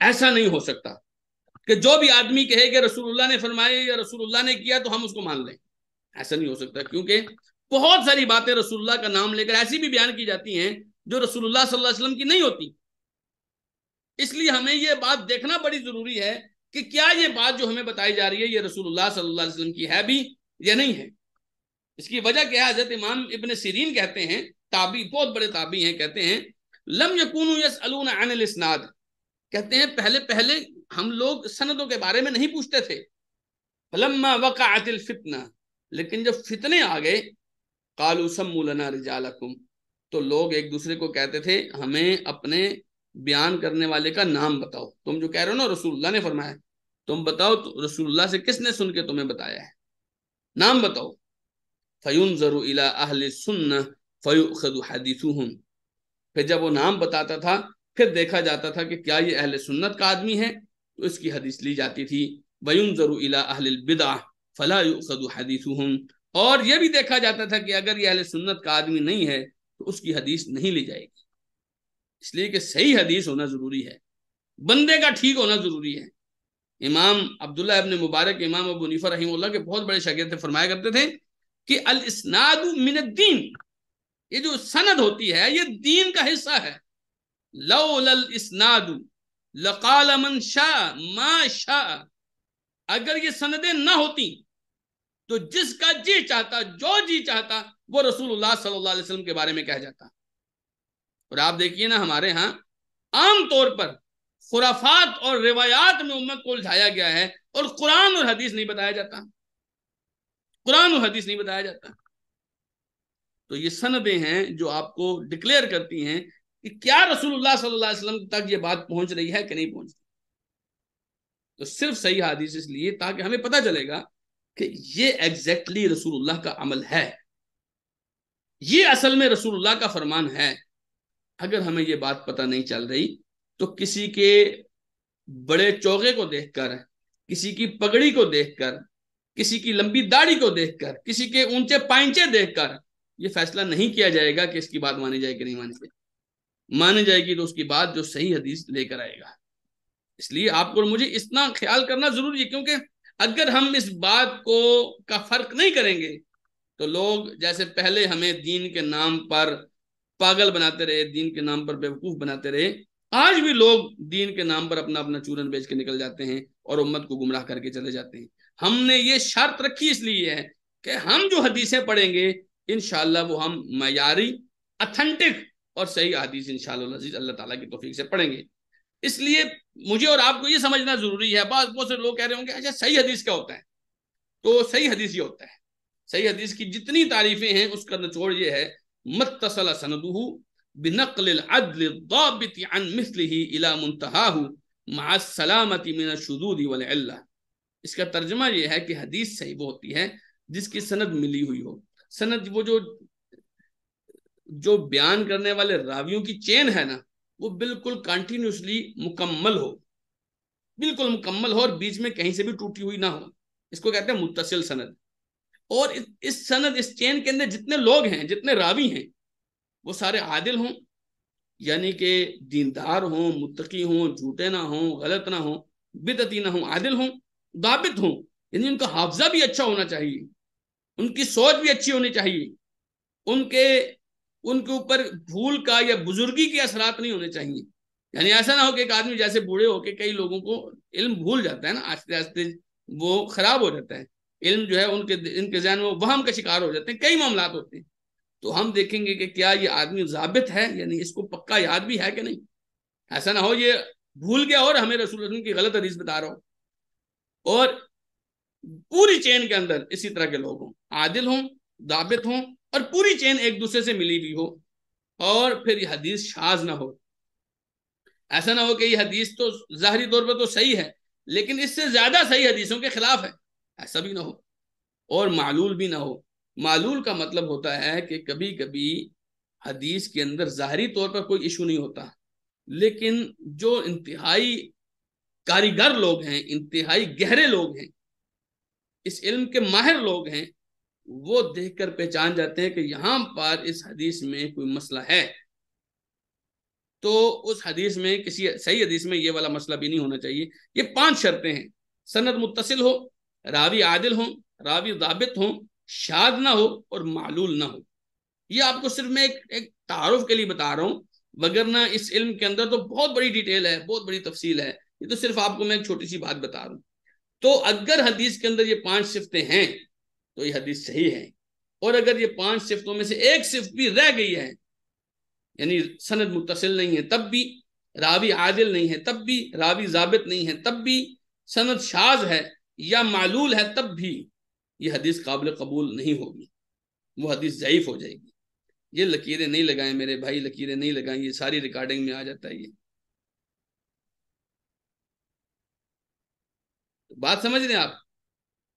ایسا نہیں ہو سکتا کہ جو بھی آدمی کہے کہ رسول اللہ نے فرمایا یا رسول اللہ نے کیا تو ہم اس کو مان لیں۔ ایسا نہیں ہو سکتا، کیونکہ بہت ساری باتیں رسول اللہ کا نام لے کر ایسی بھی بیان کی جاتی ہیں جو رسول اللہ صلی اللہ علیہ وسلم کی نہیں ہوتی۔ اس لیے ہمیں یہ بات دیکھنا بڑی ضروری ہے کہ کیا یہ بات جو ہمیں بتائی جا رہی ہے یہ رسول اللہ صلی اللہ علیہ وسلم کی ہے بھی یا نہیں ہے۔ اس کی وجہ کیا ہے؟ حضرت امام ابن سیرین کہتے ہیں، تابعی، بہت بڑے تابعی ہیں، کہتے ہیں لم یکونوا یسألون عن الاسناد، کہتے ہیں پہلے ہم لوگ سندوں کے بارے میں نہیں پوچھتے تھے۔ فلما وقعت الفتنہ، لیکن جب فتنے آ گئے، قالوا سموا لنا رجالکم، تو لوگ ایک دوسرے کو کہتے تھے ہمیں اپنے بیان کرنے والے کا نام بتاؤ، تم جو کہہ رہے ہو نا رسول اللہ نے فرمایا، تم بتاؤ تو رسول اللہ سے کس نے سن کے تمہیں بتایا ہے، نام بتاؤ۔ فینظر الی اہل السنہ فیؤخذ حدیثہم، پھر جب وہ نام بتاتا تھا پھر دیکھا جاتا تھا کہ کیا یہ اہل سنت کا آدمی ہے تو اس کی حدیث لی جاتی تھی۔ وینظر الی اہل البدع فلا یؤخذ حدیثہم، اور یہ بھی دیکھا جاتا تھا کہ اگر یہ اہل سنت کا آدمی نہیں ہے تو اس کی حدیث نہیں لی جائے گی، اس لیے کہ صحیح حدیث ہونا ضروری ہے، بندے کا ٹھیک ہونا ضروری ہے۔ امام عبداللہ ابن مبارک، امام ابو حنیفہ رحمہ اللہ کے بہت بڑے شاگرد تھے، فرمایا کرتے تھے کہ الاسناد من الدین، یہ جو سند ہوتی ہے یہ دین کا حصہ ہے۔ لولا الاسناد لقال من شاء ما شاء، اگر یہ سندیں نہ ہوتی تو جس کا جی چاہتا، جو جی چاہتا، وہ رسول اللہ صلی اللہ علیہ وسلم کے بارے میں کہہ جاتا۔ اور آپ دیکھیے نا، ہمارے ہاں عام طور پر خرافات اور روایات میں امت کو الجھایا گیا ہے، اور قرآن اور حدیث نہیں بتایا جاتا، قرآن اور حدیث نہیں بتایا جاتا۔ تو یہ سندیں ہیں جو آپ کو ڈکلیئر کرتی ہیں کہ کیا رسول اللہ صلی اللہ علیہ وسلم تک یہ بات پہنچ رہی ہے کہ نہیں پہنچ رہی۔ تو صرف صحیح حدیث اس لیے تاکہ ہمیں پتہ چلے گا کہ یہ ایگزیکٹلی رسول اللہ کا عمل ہے، یہ اصل میں رسول اللہ کا فرمان ہے۔ اگر ہمیں یہ بات پتہ نہیں چل رہی تو کسی کے بڑے چوغے کو دیکھ کر، کسی کی پگڑی کو دیکھ کر، کسی کی لمبی داڑھی کو دیکھ کر، کسی کے اونچے پائنچے دیکھ کر یہ فیصلہ نہیں کیا جائے گا کہ اس کی بات مانی جائے کہ نہیں مانی جائے۔ مانی جائے گی تو اس کی بات جو صحیح حدیث لے کر آئے گا۔ اس لیے آپ کو مجھے اتنا خیال کرنا ضروری ہے، کیونکہ اگر ہم اس بات کو کا فرق نہیں کریں گے تو لوگ جیسے پہلے ہمیں دین کے نام پر پاگل بناتے رہے، دین کے نام پر بیوقوف بناتے رہے، آج بھی لوگ دین کے نام پر اپنا اپنا چورن بیچ کے نکل جاتے ہیں اور امت کو گمراہ کر کے چلے جاتے ہیں۔ ہم نے یہ شرط رکھی اس لیے ہے کہ ہم جو حدیثیں پڑھیں گے انشاءاللہ وہ ہم معیاری، اتھینٹک اور صحیح حدیث انشاءاللہ العزیز اللہ تعالیٰ کی توفیق سے پڑھیں گے۔ اس لیے مجھے اور آپ کو یہ سمجھنا ضروری ہے، بہت سے لوگ کہہ رہے ہوں گے اچھا صحیح حدیث کیا ہوتا ہے؟ تو صحیح حدیث یہ ہوتا ہے، صحیح حدیث کی جتنی تعریفیں ہیں اس کا نچوڑ یہ ہے، متصل سندہ بنقل العدل الضابط عن مثله الى منتهاه مع السلامة من الشذوذ والعلة۔ اس کا ترجمہ یہ ہے کہ حدیث صحیح وہ ہوتی ہے جس کی سند ملی ہوئی ہو، سند وہ جو بیان کرنے والے راویوں کی چین ہے نا، وہ بالکل کنٹینیوسلی مکمل ہو، بالکل مکمل ہو، اور بیچ میں کہیں سے بھی ٹوٹی ہوئی نہ ہو، اس کو کہتے ہیں متصل سند۔ اور اس سند، اس چین کے اندر جتنے لوگ ہیں، جتنے راوی ہیں، وہ سارے عادل ہوں، یعنی کہ دیندار ہوں، متقی ہوں، جھوٹے نہ ہوں، غلط نہ ہوں، بدعتی نہ ہوں، عادل ہوں، ضابط ہوں، یعنی ان کا حافظہ بھی اچھا ہونا چاہیے، ان کی سوچ بھی اچھی ہونی چاہیے، ان کے اوپر بھول کا یا بزرگی کے اثرات نہیں ہونے چاہیے۔ یعنی ایسا نہ ہو کہ ایک آدمی جیسے بوڑھے ہو کے، کئی لوگوں کو علم بھول جاتا ہے نا، آہستہ آہستہ وہ خراب ہو جاتا ہے علم، جو ہے ان کے ذہن میں وہم کا شکار ہو جاتے ہیں، کئی معاملات ہوتے ہیں۔ تو ہم دیکھیں گے کہ کیا یہ آدمی ضابط ہے، یعنی اس کو پکا یاد بھی ہے کہ نہیں، ایسا نہ ہو یہ بھول گیا اور ہمیں رسول اللہ کی غلط حدیث بتا رہا ہو۔ اور پوری چین کے اندر اسی طرح کے لوگ ہوں، عادل ہوں، ضابط ہوں، اور پوری چین ایک دوسرے سے ملی ہوئی ہو، اور پھر یہ حدیث شاذ نہ ہو۔ ایسا نہ ہو کہ یہ حدیث تو ظاہری طور پر تو صحیح ہے لیکن اس سے زیادہ صحیح حدیثوں کے خلاف ہے، ایسا بھی نہ ہو۔ اور معلول بھی نہ ہو۔ معلول کا مطلب ہوتا ہے کہ کبھی کبھی حدیث کے اندر ظاہری طور پر کوئی ایشو نہیں ہوتا، لیکن جو انتہائی کاریگر لوگ ہیں، انتہائی گہرے لوگ ہیں، اس علم کے ماہر لوگ ہیں، وہ دیکھ کر پہچان جاتے ہیں کہ یہاں پر اس حدیث میں کوئی مسئلہ ہے، تو اس حدیث میں، کسی صحیح حدیث میں یہ والا مسئلہ بھی نہیں ہونا چاہیے۔ یہ 5 شرطیں ہیں، سند متصل ہو، راوی عادل ہوں، راوی ضابط ہوں، شاذ نہ ہو، اور معلول نہ ہو۔ یہ آپ کو صرف میں ایک تعارف کے لیے بتا رہا ہوں، وگرنہ اس علم کے اندر تو بہت بڑی ڈیٹیل ہے، بہت بڑی تفصیل ہے، یہ تو صرف آپ کو میں ایک چھوٹی سی بات بتا رہا ہوں۔ تو اگر حدیث کے اندر یہ 5 صفتیں ہیں تو یہ حدیث صحیح ہے، اور اگر یہ 5 صفتوں میں سے ایک صفت بھی رہ گئی ہے، یعنی سند متصل نہیں ہے تب بھی، راوی عادل نہیں ہے تب بھی، راوی ضابط نہیں ہے تب بھی، سند شاذ ہے یا معلول ہے تب بھی، یہ حدیث قابل قبول نہیں ہوگی، وہ حدیث ضعیف ہو جائے گی۔ یہ لکیریں نہیں لگائیں میرے بھائی، لکیریں نہیں لگائیں، یہ ساری ریکارڈنگ میں آ جاتا ہے۔ یہ بات سمجھ رہے ہیں آپ؟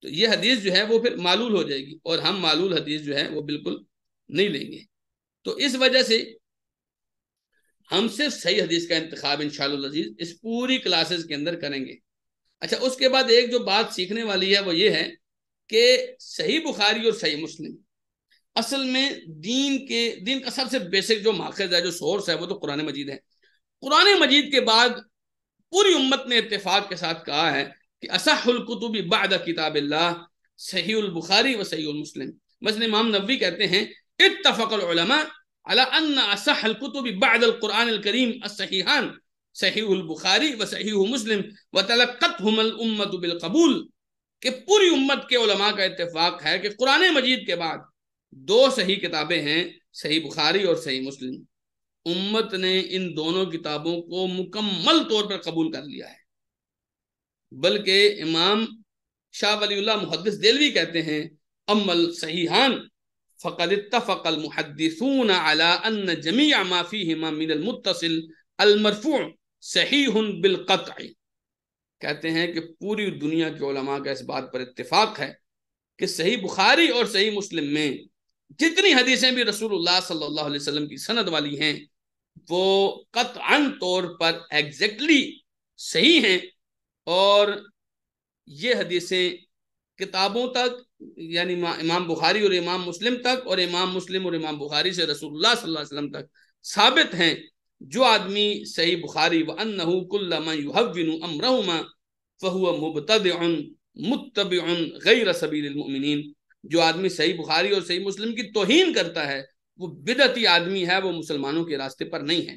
تو یہ حدیث جو ہے وہ پھر معلول ہو جائے گی، اور ہم معلول حدیث جو ہے وہ بالکل نہیں لیں گے۔ تو اس وجہ سے ہم صرف صحیح حدیث کا انتخاب انشاءاللہ العزیز اس پوری کلاسز کے اندر کریں گے۔ اچھا، اس کے بعد ایک جو بات سیکھنے والی ہے وہ یہ ہے کہ صحیح بخاری اور صحیح مسلم اصل میں دین کا سب سے بیسک جو ماخذ ہے، جو سورس ہے، وہ تو قرآن مجید ہے۔ قرآن مجید کے بعد پوری امت نے اتفاق کے ساتھ کہا ہے کہ اصح الکتب بعد کتاب اللہ صحیح البخاری و صحیح المسلم۔ مثلا امام نووی کہتے ہیں اتفق العلماء على ان اصح الكتب بعد القرآن الكريم الصحيحان صحیح البخاری و صحیح مسلم وتلقتهم الامة بالقبول، کہ پوری امت کے علماء کا اتفاق ہے کہ قرآن مجید کے بعد 2 صحیح کتابیں ہیں، صحیح بخاری اور صحیح مسلم۔ امت نے ان دونوں کتابوں کو مکمل طور پر قبول کر لیا ہے، بلکہ امام شاہ ولی اللہ محدث دہلوی کہتے ہیں اما الصحیحان فقد اتفق المحدثون على ان جميع ما فيهما من المتصل المرفوع صحیح بالقطع۔ کہتے ہیں کہ پوری دنیا کے علماء کا اس بات پر اتفاق ہے کہ صحیح بخاری اور صحیح مسلم میں جتنی حدیثیں بھی رسول اللہ صلی اللہ علیہ وسلم کی سند والی ہیں وہ قطعاً طور پر ایگزیکٹلی صحیح ہیں، اور یہ حدیثیں کتابوں تک، یعنی امام بخاری اور امام مسلم تک، اور امام مسلم اور امام بخاری سے رسول اللہ صلی اللہ علیہ وسلم تک ثابت ہیں۔ جو آدمی صحیح بخاری وَأَنَّهُ كُلَّ مَنْ يُحَوِّنُ أَمْرَهُمَا فَهُوَ مُبْتَدِعٌ مُتَّبِعٌ غَيْرَ سَبِيلِ الْمُؤْمِنِينَ، جو آدمی صحیح بخاری اور صحیح مسلم کی توہین کرتا ہے وہ بدعتی آدمی ہے، وہ مسلمانوں کے راستے پر نہیں ہے۔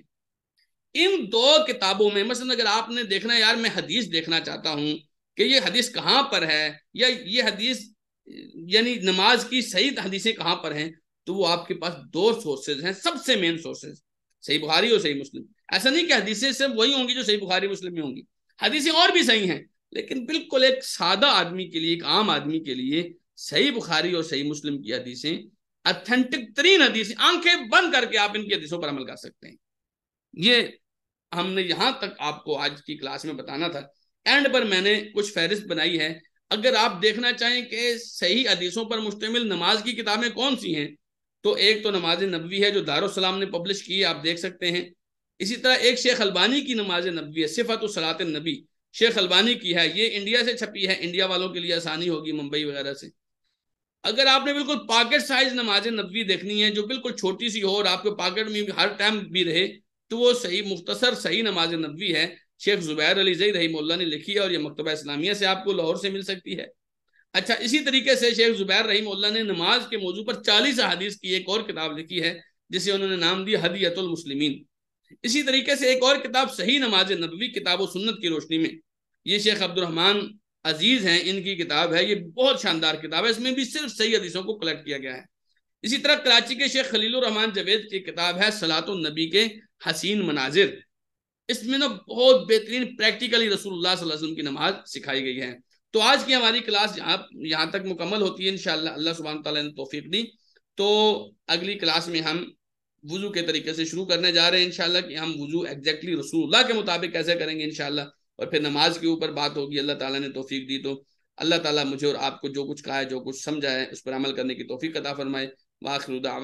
ان 2 کتابوں میں مثلا اگر آپ نے دیکھنا ہے یار میں حدیث دیکھنا چاہتا ہوں کہ یہ حدیث کہاں پر ہے، یا یہ حدیث یعنی نماز کی صحیح حدیثیں کہاں پر ہیں، تو وہ آپ کے پاس دو سورسز ہیں، سب سے مین سورسز، صحیح بخاری اور صحیح مسلم۔ ایسا نہیں کہ حدیثیں صرف وہی ہوں گی جو صحیح بخاری مسلم میں ہوں گی، حدیثیں اور بھی صحیح ہیں، لیکن بالکل ایک سادہ آدمی کے لیے، ایک عام آدمی کے لیے صحیح بخاری اور صحیح مسلم کی حدیثیں اتھینٹک ترین حدیثیں، آنکھیں بند کر کے آپ ان کی حدیثوں پر عمل کر سکتے ہیں۔ یہ ہم نے یہاں تک آپ کو آج کی کلاس میں بتانا تھا۔ اینڈ پر میں نے کچھ فہرست بنائی ہے، اگر آپ دیکھنا چاہیں کہ صحیح حدیثوں پر مشتمل نماز کی کتابیں کون سی ہیں، تو ایک تو نماز نبوی ہے جو دارالسلام نے پبلش کی ہے، آپ دیکھ سکتے ہیں۔ اسی طرح ایک شیخ البانی کی نماز نبوی ہے، صفت صلاۃ النبی، شیخ البانی کی ہے، یہ انڈیا سے چھپی ہے، انڈیا والوں کے لیے آسانی ہوگی ممبئی وغیرہ سے۔ اگر آپ نے بالکل پاکٹ سائز نماز نبوی دیکھنی ہے جو بالکل چھوٹی سی ہو اور آپ کے پاکٹ میں ہر ٹائم بھی رہے، تو وہ صحیح مختصر صحیح نماز نبوی ہے، شیخ زبیر علی زئی رحمہ اللہ نے لکھی ہے، اور یہ مکتبہ اسلامیہ سے آپ کو لاہور سے مل سکتی ہے۔ اچھا، اسی طریقے سے شیخ زبیر رحمہ اللہ نے نماز کے موضوع پر 40 احادیث کی ایک اور کتاب لکھی ہے، جسے انہوں نے نام دی ہدیۃ المسلمین۔ اسی طریقے سے ایک اور کتاب صحیح نماز نبوی کتاب و سنت کی روشنی میں، یہ شیخ عبد الرحمن عزیز ہیں، ان کی کتاب ہے، یہ بہت شاندار کتاب ہے، اس میں بھی صرف صحیح حدیثوں کو کلیکٹ کیا گیا ہے۔ اسی طرح کراچی کے شیخ خلیل الرحمن جوید کی کتاب ہے صلاۃ النبی کے حسین مناظر، اس میں نا بہت بہترین پریکٹیکلی رسول اللہ صلی اللہ علیہ وسلم کی نماز سکھائی گئی ہے۔ تو آج کی ہماری کلاس یہاں تک مکمل ہوتی ہے انشاءاللہ، اللہ سبحانہ تعالیٰ نے توفیق دی۔ تو اگلی کلاس میں ہم وضو کے طریقے سے شروع کرنے جا رہے ہیں انشاءاللہ، کہ ہم وضو ایگزیکٹلی رسول اللہ کے مطابق کیسے کریں گے انشاءاللہ، اور پھر نماز کے اوپر بات ہوگی، اللہ تعالیٰ نے توفیق دی تو۔ اللہ تعالیٰ مجھے اور آپ کو جو کچھ کہا ہے، جو کچھ سمجھا ہے، اس پر عمل کرنے کی توفیق عطا فرمائے۔ وآخر دعوانا